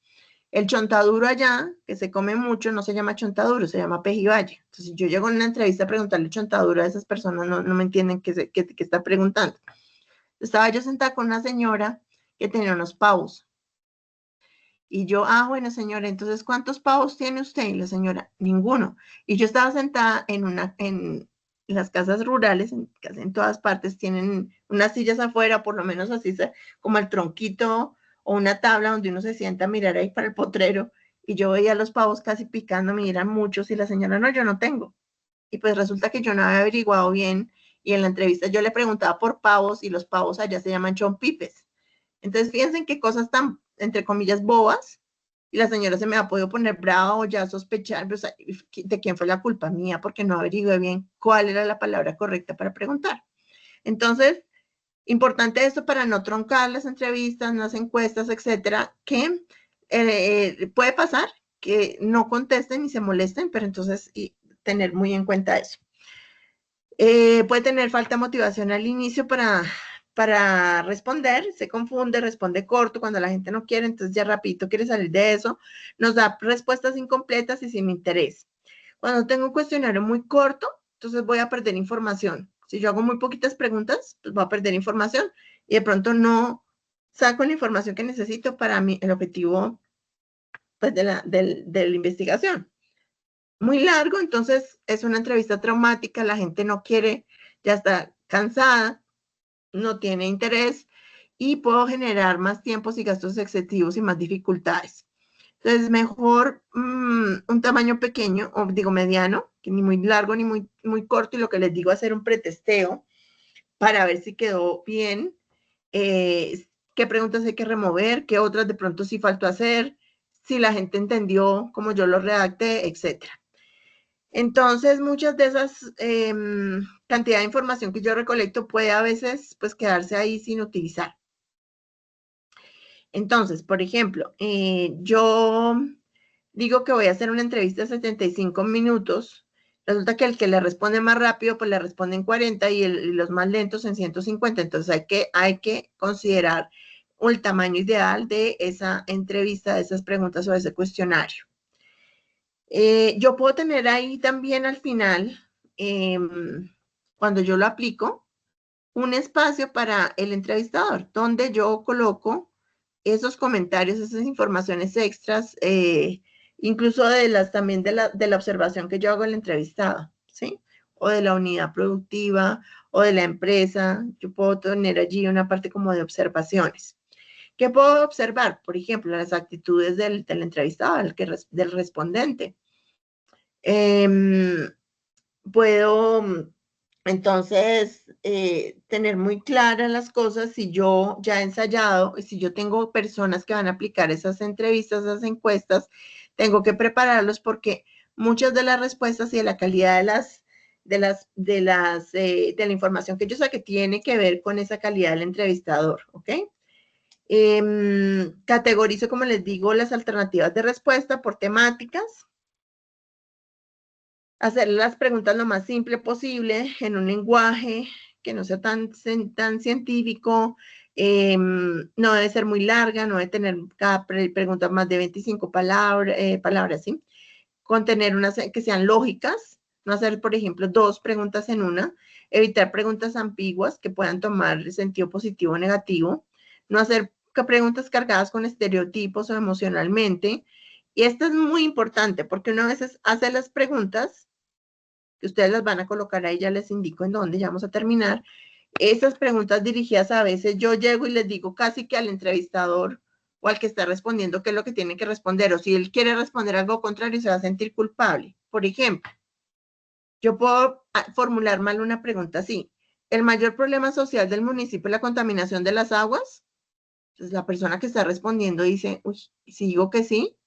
el chontaduro allá, que se come mucho, no se llama chontaduro, se llama pejibaye. Entonces, yo llego en una entrevista a preguntarle chontaduro a esas personas, no me entienden qué está preguntando. Estaba yo sentada con una señora que tenía unos pavos. Y yo, bueno, señora, entonces, ¿cuántos pavos tiene usted? Y la señora, ninguno. Y yo estaba sentada en las casas rurales, casi en todas partes tienen unas sillas afuera, por lo menos así, como el tronquito o una tabla donde uno se sienta a mirar ahí para el potrero. Y yo veía los pavos casi picándome, eran muchos, y la señora, no, yo no tengo. Y pues resulta que yo no había averiguado bien, y en la entrevista yo le preguntaba por pavos, y los pavos allá se llaman chompipes. Entonces, fíjense en qué cosas tan, entre comillas, bobas, y la señora se me ha podido poner brava o ya sospechar, o sea, de quién fue la culpa mía, porque no averigué bien cuál era la palabra correcta para preguntar. Entonces, importante esto para no troncar las entrevistas, las encuestas, etcétera, que puede pasar que no contesten y se molesten, pero entonces tener muy en cuenta eso. Puede tener falta de motivación al inicio para responder, se confunde, responde corto cuando la gente no quiere, entonces ya rapidito quiere salir de eso, nos da respuestas incompletas y sin interés. Cuando tengo un cuestionario muy corto, entonces voy a perder información. Si yo hago muy poquitas preguntas, pues voy a perder información y de pronto no saco la información que necesito para el objetivo pues, de la investigación. Muy largo, entonces es una entrevista traumática, la gente no quiere, ya está cansada, no tiene interés, y puedo generar más tiempos y gastos excesivos y más dificultades. Entonces, mejor un tamaño pequeño, o digo mediano, que ni muy largo ni muy corto, y lo que les digo, hacer un pretesteo para ver si quedó bien, qué preguntas hay que remover, qué otras de pronto sí faltó hacer, si la gente entendió como yo lo redacté, etcétera. Entonces, muchas de esas cantidad de información que yo recolecto puede a veces pues quedarse ahí sin utilizar. Entonces, por ejemplo, yo digo que voy a hacer una entrevista de 75 minutos. Resulta que el que le responde más rápido, pues le responde en 40 y los más lentos en 150. Entonces, hay que considerar o el tamaño ideal de esa entrevista, de esas preguntas o de ese cuestionario. Yo puedo tener ahí también al final, cuando yo lo aplico, un espacio para el entrevistador, donde yo coloco esos comentarios, esas informaciones extras, incluso también de la observación que yo hago al entrevistado, ¿sí? O de la unidad productiva o de la empresa. Yo puedo tener allí una parte como de observaciones. ¿Qué puedo observar? Por ejemplo, las actitudes del entrevistado, del respondente. Puedo entonces tener muy claras las cosas si yo ya he ensayado y si yo tengo personas que van a aplicar esas entrevistas, esas encuestas, tengo que prepararlos porque muchas de las respuestas y de la calidad de la información que yo saqué tiene que ver con esa calidad del entrevistador, ¿ok? Categorizo, como les digo, las alternativas de respuesta por temáticas. Hacer las preguntas lo más simple posible en un lenguaje que no sea tan científico, no debe ser muy larga, no debe tener cada pregunta más de 25 palabras, ¿sí? Contener unas que sean lógicas, no hacer, por ejemplo, 2 preguntas en una, evitar preguntas ambiguas que puedan tomar sentido positivo o negativo, no hacer preguntas cargadas con estereotipos o emocionalmente. Y esto es muy importante porque una vez hace las preguntas, que ustedes las van a colocar ahí, ya les indico en dónde, ya vamos a terminar. Esas preguntas dirigidas a veces yo llego y les digo casi que al entrevistador o al que está respondiendo qué es lo que tiene que responder, o si él quiere responder algo contrario se va a sentir culpable. Por ejemplo, yo puedo formular mal una pregunta así: ¿el mayor problema social del municipio es la contaminación de las aguas? Entonces la persona que está respondiendo dice, uy, si digo que sí,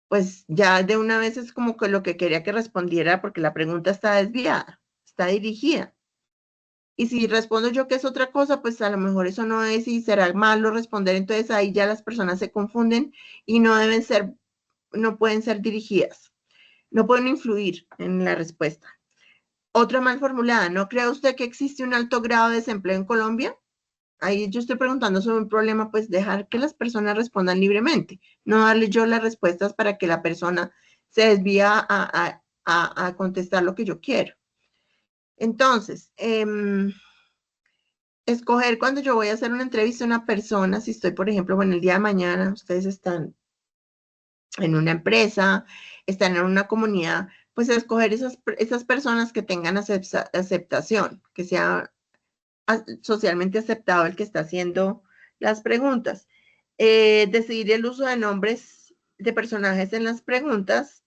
pues ya de una vez es como que lo que quería que respondiera porque la pregunta está desviada, está dirigida. Y si respondo yo que es otra cosa, pues a lo mejor eso no es y será malo responder. Entonces ahí ya las personas se confunden y no pueden ser dirigidas, no pueden influir en la respuesta. Otra mal formulada: ¿no cree usted que existe un alto grado de desempleo en Colombia? Ahí yo estoy preguntando sobre un problema, pues dejar que las personas respondan libremente, no darle yo las respuestas para que la persona se desvía a contestar lo que yo quiero. Entonces, escoger cuando yo voy a hacer una entrevista a una persona, si estoy, por ejemplo, bueno, el día de mañana, ustedes están en una empresa, están en una comunidad, pues escoger esas personas que tengan aceptación, que sea socialmente aceptado el que está haciendo las preguntas. Decidir el uso de nombres de personajes en las preguntas.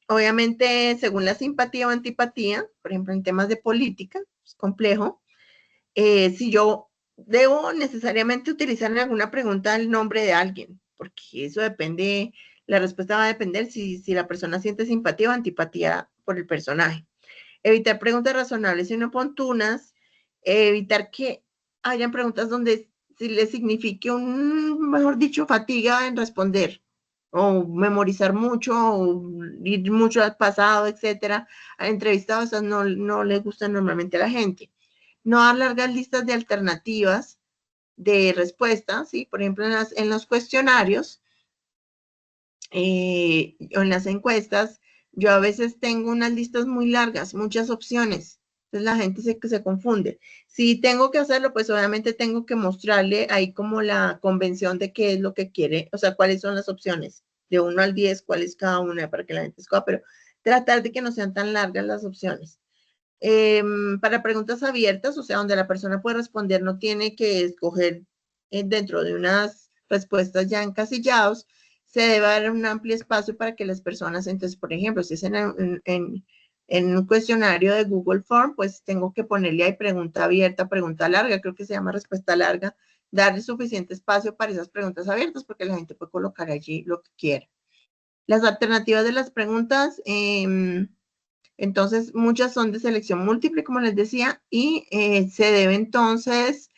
Obviamente, según la simpatía o antipatía, por ejemplo, en temas de política, es complejo. Si yo debo necesariamente utilizar en alguna pregunta el nombre de alguien, porque eso depende, la respuesta va a depender si la persona siente simpatía o antipatía por el personaje. Evitar preguntas razonables y no oportunas, evitar que hayan preguntas donde si le signifique mejor dicho, fatiga en responder, o memorizar mucho, o ir mucho al pasado, etcétera. A entrevistados esas no les gustan normalmente a la gente. No dar largas listas de alternativas de respuesta, ¿sí? Por ejemplo, en los cuestionarios o en las encuestas, yo a veces tengo unas listas muy largas, muchas opciones. Entonces la gente se confunde. Si tengo que hacerlo, pues obviamente tengo que mostrarle ahí como la convención de qué es lo que quiere, o sea, cuáles son las opciones, de 1 al 10, cuál es cada una para que la gente escoja, pero tratar de que no sean tan largas las opciones. Para preguntas abiertas, o sea, donde la persona puede responder, no tiene que escoger dentro de unas respuestas ya encasillados, se debe dar un amplio espacio para que las personas, entonces, por ejemplo, si es en un cuestionario de Google Form, pues tengo que ponerle ahí pregunta abierta, pregunta larga, creo que se llama respuesta larga, darle suficiente espacio para esas preguntas abiertas porque la gente puede colocar allí lo que quiera. Las alternativas de las preguntas, entonces muchas son de selección múltiple, como les decía, y se debe entonces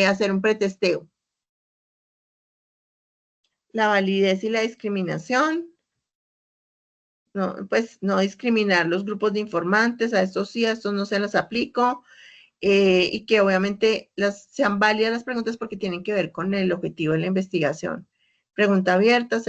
hacer un pretesteo. La validez y la discriminación. No, pues no discriminar los grupos de informantes, a estos sí, a estos no se los aplico. y que obviamente sean válidas las preguntas porque tienen que ver con el objetivo de la investigación. Pregunta abierta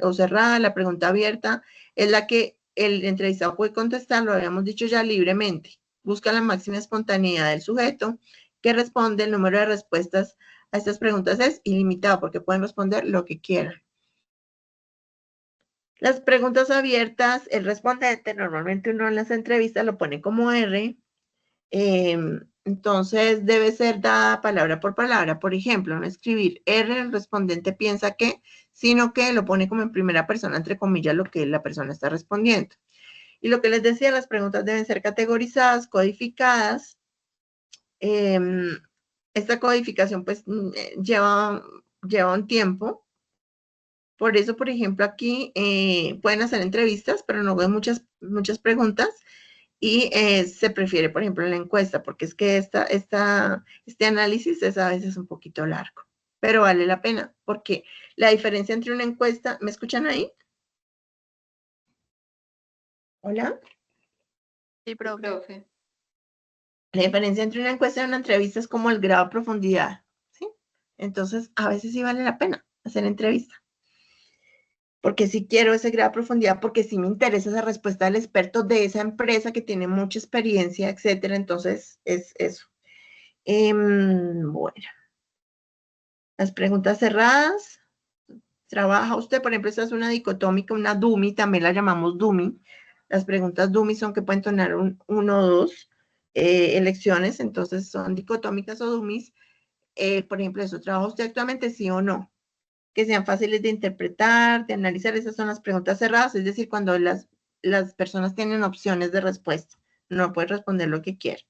o cerrada. La pregunta abierta es la que el entrevistado puede contestar, lo habíamos dicho ya, libremente. Busca la máxima espontaneidad del sujeto que responde. El número de respuestas a estas preguntas es ilimitado porque pueden responder lo que quieran. Las preguntas abiertas, el respondente, normalmente uno en las entrevistas lo pone como R, entonces debe ser dada palabra por palabra. Por ejemplo, no escribir R, el respondente piensa que, sino que lo pone como en primera persona, entre comillas, lo que la persona está respondiendo. Y lo que les decía, las preguntas deben ser categorizadas, codificadas. Esta codificación pues lleva un tiempo. Por eso, por ejemplo, aquí pueden hacer entrevistas, pero no ven muchas preguntas. Y se prefiere, por ejemplo, la encuesta, porque es que este análisis es a veces un poquito largo, pero vale la pena, porque la diferencia entre una encuesta, ¿me escuchan ahí? ¿Hola? Sí, profe. Profe. La diferencia entre una encuesta y una entrevista es como el grado de profundidad, ¿sí? Entonces, a veces sí vale la pena hacer entrevista. Porque sí quiero ese grado de profundidad, porque sí me interesa esa respuesta del experto de esa empresa que tiene mucha experiencia, etcétera. Entonces, es eso. Bueno, las preguntas cerradas. Trabaja usted, por ejemplo, esta es una dicotómica, una dummy, también la llamamos dummy. Las preguntas dummy son que pueden tener uno o dos elecciones, entonces son dicotómicas o dummies. Por ejemplo, ¿eso trabaja usted actualmente, sí o no? Que sean fáciles de interpretar, de analizar, esas son las preguntas cerradas, es decir, cuando las personas tienen opciones de respuesta, no puede responder lo que quiere.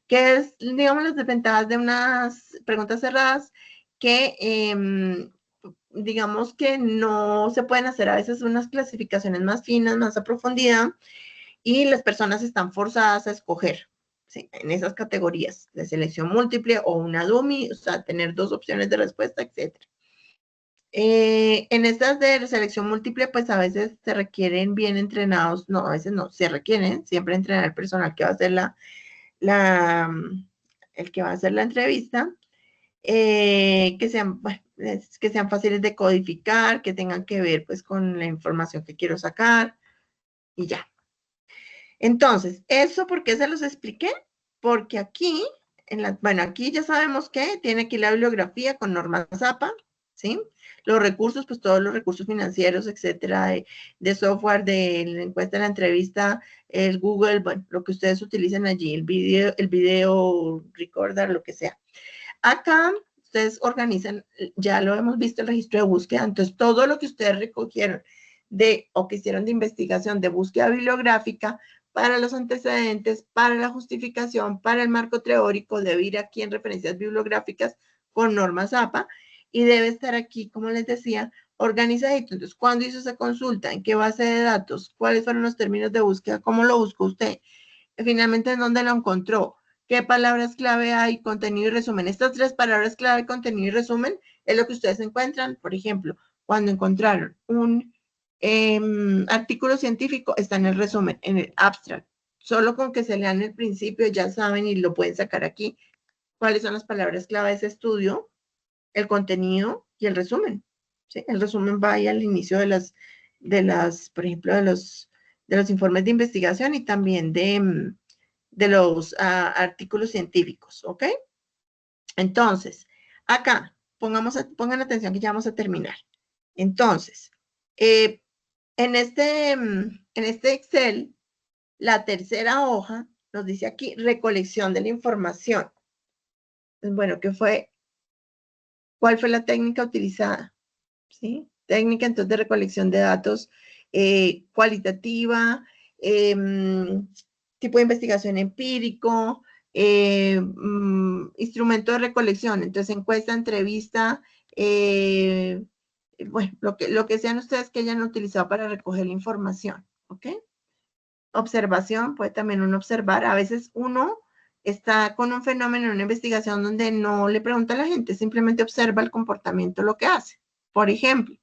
¿Qué es, digamos, las desventajas de unas preguntas cerradas? Que digamos que no se pueden hacer a veces unas clasificaciones más finas, más a profundidad, y las personas están forzadas a escoger, ¿sí?, en esas categorías de selección múltiple o una dummy, o sea, tener dos opciones de respuesta, etc. En estas de selección múltiple, pues a veces se requieren bien entrenados, no, a veces no, se requieren siempre entrenar el personal que va a hacer el que va a hacer la entrevista, que sean fáciles de codificar, que tengan que ver pues con la información que quiero sacar y ya. Entonces, ¿eso por qué se los expliqué? Porque aquí, bueno, aquí ya sabemos que tiene aquí la bibliografía con normas APA, ¿sí? Los recursos, pues todos los recursos financieros, etcétera, de software, de la encuesta, de la entrevista, el Google, bueno, lo que ustedes utilicen allí, el video recorder, lo que sea. Acá ustedes organizan, ya lo hemos visto, el registro de búsqueda, entonces todo lo que ustedes recogieron o que hicieron de investigación de búsqueda bibliográfica para los antecedentes, para la justificación, para el marco teórico, debe ir aquí en referencias bibliográficas con normas APA y debe estar aquí, como les decía, organizadito. Entonces, ¿cuándo hizo esa consulta? ¿En qué base de datos? ¿Cuáles fueron los términos de búsqueda? ¿Cómo lo buscó usted? Finalmente, ¿en dónde lo encontró? ¿Qué palabras clave hay? Contenido y resumen. Estas tres palabras clave, contenido y resumen, es lo que ustedes encuentran. Por ejemplo, cuando encontraron un artículo científico, está en el resumen, en el abstract. Solo con que se lean el principio ya saben y lo pueden sacar aquí. ¿Cuáles son las palabras clave de ese estudio? El contenido y el resumen. ¿Sí? El resumen va ahí al inicio por ejemplo, de los informes de investigación y también de los artículos científicos, ¿ok? Entonces, acá, pongan atención que ya vamos a terminar. Entonces, en este Excel, la tercera hoja nos dice aquí recolección de la información. Bueno, ¿cuál fue la técnica utilizada? ¿Sí? Técnica entonces de recolección de datos cualitativa, tipo de investigación empírico, instrumento de recolección, entonces encuesta, entrevista, bueno, lo que sean ustedes que hayan utilizado para recoger la información, ¿ok? Observación, puede también uno observar, a veces uno está con un fenómeno en una investigación donde no le pregunta a la gente, simplemente observa el comportamiento, lo que hace. Por ejemplo,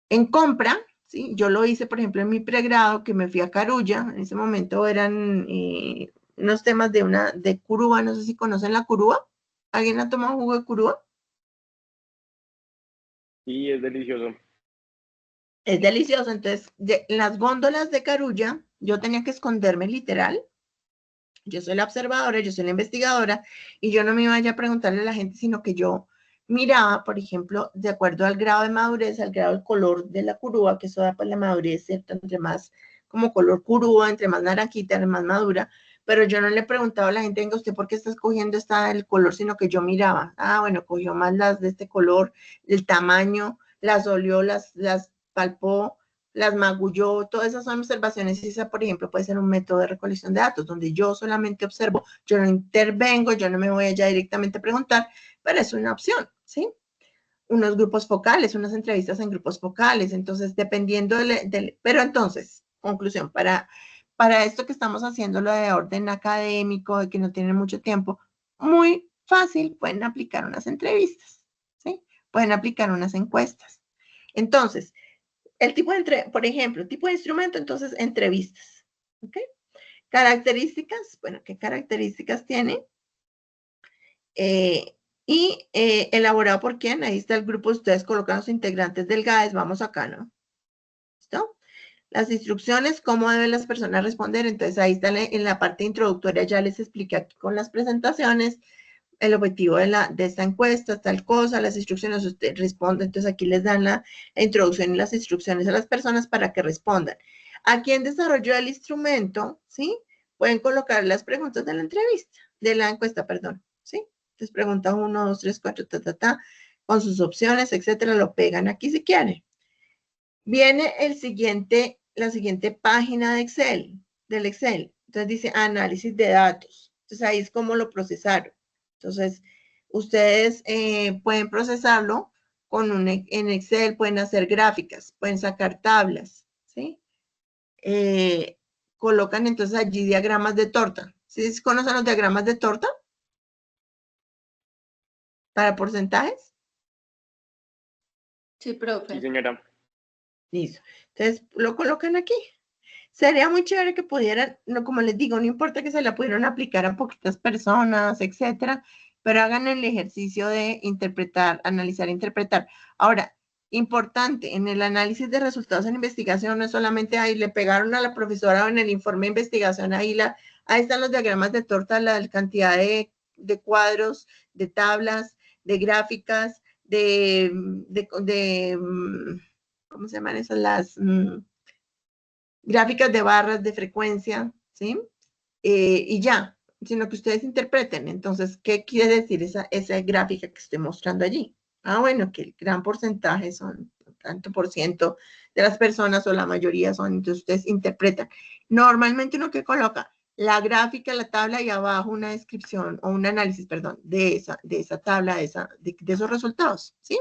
en compra, ¿sí? Yo lo hice, por ejemplo, en mi pregrado, que me fui a Carulla, en ese momento eran unos temas de curúa, no sé si conocen la curúa. ¿Alguien ha tomado jugo de curúa? Sí, es delicioso. Es delicioso. Entonces, en las góndolas de Carulla, yo tenía que esconderme literal. Yo soy la observadora, yo soy la investigadora, y yo no me iba a preguntarle a la gente, sino que yo miraba, por ejemplo, de acuerdo al grado de madurez, al grado del color de la curúa, que eso da para la madurez, ¿cierto? Entre más como color curúa, entre más naranjita, entre más madura, pero yo no le preguntaba a la gente, venga, ¿usted por qué está escogiendo el color? Sino que yo miraba, bueno, cogió más las de este color, el tamaño, las olió, las palpó, las magulló, todas esas son observaciones, y esa, por ejemplo, puede ser un método de recolección de datos, donde yo solamente observo, yo no intervengo, yo no me voy allá directamente a preguntar, pero es una opción, ¿sí? Unos grupos focales, unas entrevistas en grupos focales, entonces, dependiendo pero entonces, conclusión, para esto que estamos haciendo, lo de orden académico, de que no tienen mucho tiempo, muy fácil, pueden aplicar unas entrevistas, ¿sí? Pueden aplicar unas encuestas. Entonces, el tipo por ejemplo, tipo de instrumento, entonces, entrevistas. ¿Ok? Características, bueno, ¿qué características tiene? Elaborado por quién, ahí está el grupo, ustedes colocan los integrantes del GAES, vamos acá, ¿no? ¿Listo? Las instrucciones, cómo deben las personas responder, entonces ahí está en la parte introductoria, ya les expliqué aquí con las presentaciones, el objetivo de esta encuesta, tal cosa, las instrucciones, usted responde, entonces aquí les dan la introducción y las instrucciones a las personas para que respondan. Aquí en desarrollo del instrumento, ¿sí? Pueden colocar las preguntas de la entrevista, de la encuesta, perdón, ¿sí? Entonces pregunta 1, 2, 3, 4, con sus opciones, etcétera, lo pegan aquí si quieren. Viene la siguiente página de Excel, del Excel. Entonces dice análisis de datos. Entonces ahí es cómo lo procesaron. Entonces, ustedes pueden procesarlo en Excel, pueden hacer gráficas, pueden sacar tablas, ¿sí? Colocan entonces allí diagramas de torta. ¿Sí conocen los diagramas de torta? ¿Para porcentajes? Sí, Sí, profe. señora. Listo. Entonces, lo colocan aquí. Sería muy chévere que pudieran, no, como les digo, no importa que se la pudieran aplicar a poquitas personas, etcétera, pero hagan el ejercicio de interpretar, analizar, interpretar. Ahora, importante, en el análisis de resultados en investigación, no es solamente ahí le pegaron a la profesora o en el informe de investigación, ahí están los diagramas de torta, la cantidad de cuadros, de tablas, de gráficas, ¿cómo se llaman esas? Gráficas de barras de frecuencia, ¿sí? Y ya, sino que ustedes interpreten. Entonces, ¿qué quiere decir esa gráfica que estoy mostrando allí? Bueno, que el gran porcentaje son tanto por ciento de las personas o la mayoría son, entonces ustedes interpretan. Normalmente uno que coloca la gráfica, la tabla y abajo una descripción o un análisis, perdón, de esa tabla, de esos resultados, ¿sí?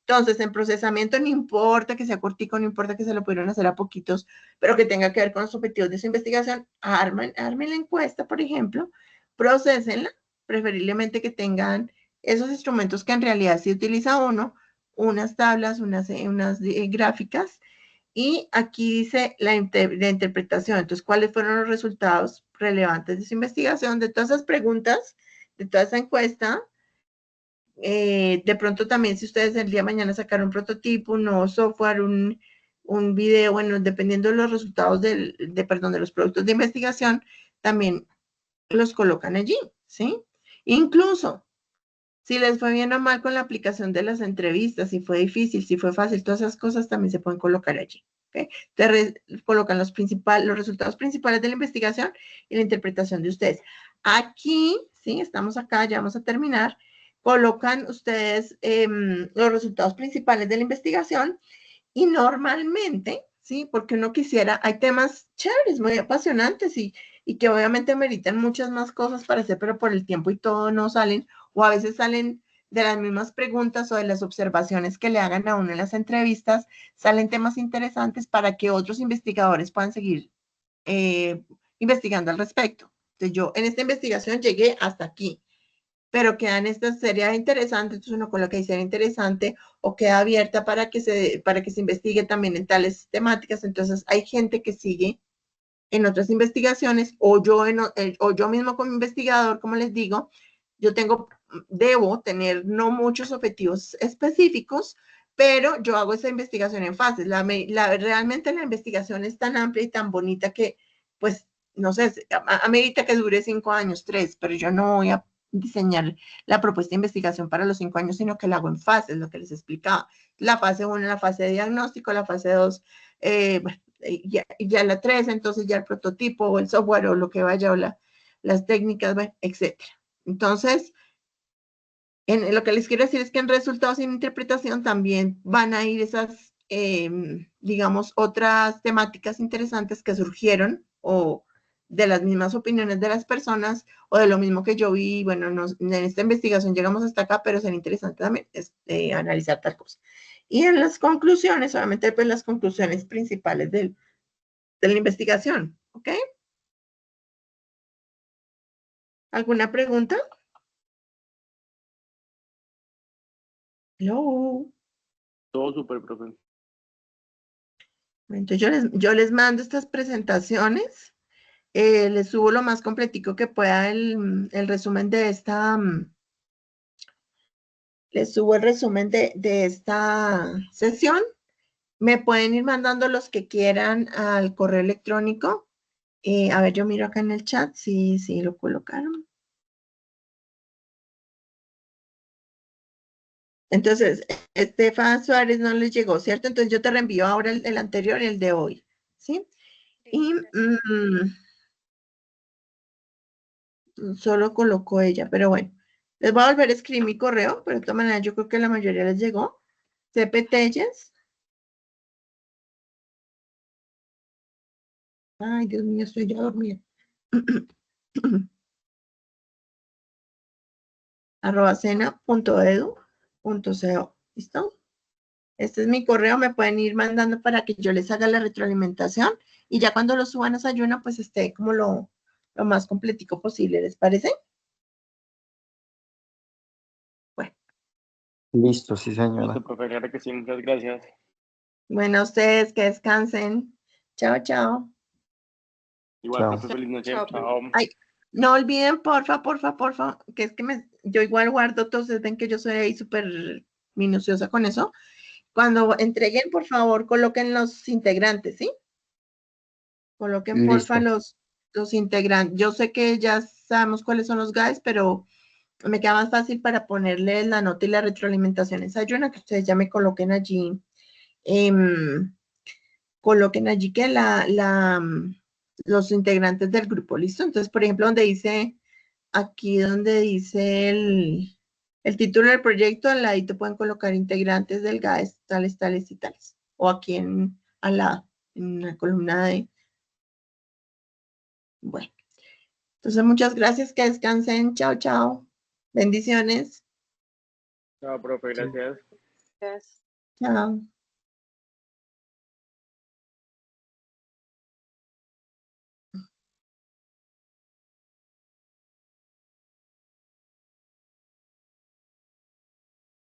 Entonces, en procesamiento no importa que sea cortico, no importa que se lo pudieran hacer a poquitos, pero que tenga que ver con los objetivos de su investigación, armen la encuesta, por ejemplo, procesenla, preferiblemente que tengan esos instrumentos que en realidad sí utiliza uno, unas tablas, unas gráficas, y aquí dice la interpretación. Entonces, ¿cuáles fueron los resultados relevantes de su investigación? De todas esas preguntas, de toda esa encuesta, de pronto también si ustedes el día de mañana sacaron un prototipo, un nuevo software, un video, bueno, dependiendo de los resultados de los productos de investigación, también los colocan allí, ¿sí? Incluso, si les fue bien o mal con la aplicación de las entrevistas, si fue difícil, si fue fácil, todas esas cosas también se pueden colocar allí, ¿ok? Entonces, colocan los resultados principales de la investigación y la interpretación de ustedes. Aquí, ¿sí? Estamos acá, ya vamos a terminar. Colocan ustedes los resultados principales de la investigación y normalmente, ¿sí? Porque uno quisiera, hay temas chéveres, muy apasionantes y que obviamente meritan muchas más cosas para hacer, pero por el tiempo y todo no salen, o a veces salen de las mismas preguntas o de las observaciones que le hagan a uno en las entrevistas, salen temas interesantes para que otros investigadores puedan seguir investigando al respecto. Entonces yo en esta investigación llegué hasta aquí, pero quedan esta serie interesante, entonces uno coloca ahí serie interesante o queda abierta para que se investigue también en tales temáticas, entonces hay gente que sigue en otras investigaciones, o yo mismo como investigador, como les digo, debo tener no muchos objetivos específicos, pero yo hago esa investigación en fases. Realmente la investigación es tan amplia y tan bonita que, pues, no sé, amerita que dure 5 años, 3, pero yo no voy a diseñar la propuesta de investigación para los 5 años, sino que la hago en fases, lo que les explicaba. La fase 1, la fase de diagnóstico, la fase 2, bueno, ya la 3, entonces ya el prototipo o el software o lo que vaya o las técnicas, bueno, etcétera. Entonces, lo que les quiero decir es que en resultados sin interpretación también van a ir esas, digamos, otras temáticas interesantes que surgieron o de las mismas opiniones de las personas o de lo mismo que yo vi. Bueno, en esta investigación llegamos hasta acá, pero sería interesante también analizar tal cosa. Y en las conclusiones, obviamente, pues las conclusiones principales de la investigación, ¿ok? ¿Alguna pregunta? Hello. Todo súper, profe. Entonces yo les mando estas presentaciones, les subo lo más completico que pueda el resumen de esta, les subo el resumen de esta sesión. Me pueden ir mandando los que quieran al correo electrónico. A ver, yo miro acá en el chat, sí, lo colocaron. Entonces, Estefan Suárez no les llegó, ¿cierto? Entonces yo te reenvío ahora el anterior y el de hoy, ¿sí? Y solo colocó ella, pero bueno, les voy a volver a escribir mi correo, pero de todas maneras yo creo que la mayoría les llegó. CPTelles. Ay, Dios mío, estoy ya dormida. @cena.edu.co. ¿Listo? Este es mi correo, me pueden ir mandando para que yo les haga la retroalimentación y ya cuando lo suban a Sayuna, pues esté como lo más completico posible, ¿les parece? Bueno. Listo, sí, señora. Listo, profe, claro que sí, muchas gracias. Bueno, a ustedes que descansen. Chao, chao. Igual, Chao. profe, feliz noche. Chao, Chao. Ay, no olviden, porfa, que es que yo igual guardo, todos ven que yo soy ahí súper minuciosa con eso. Cuando entreguen, por favor, coloquen los integrantes, ¿sí? Coloquen, porfa, Listo. los integrantes. Yo sé que ya sabemos cuáles son los guides, pero me queda más fácil para ponerle la nota y la retroalimentación en Sayuna, que ustedes ya me coloquen allí. Coloquen allí que los integrantes del grupo, ¿listo? Entonces, por ejemplo, aquí donde dice el título del proyecto, al ladito pueden colocar integrantes del GAES, tales, tales y tales. O aquí al lado, en una columna de... Bueno, entonces muchas gracias, que descansen. Chao, chao. Bendiciones. Chao, profe, gracias. gracias. Chao.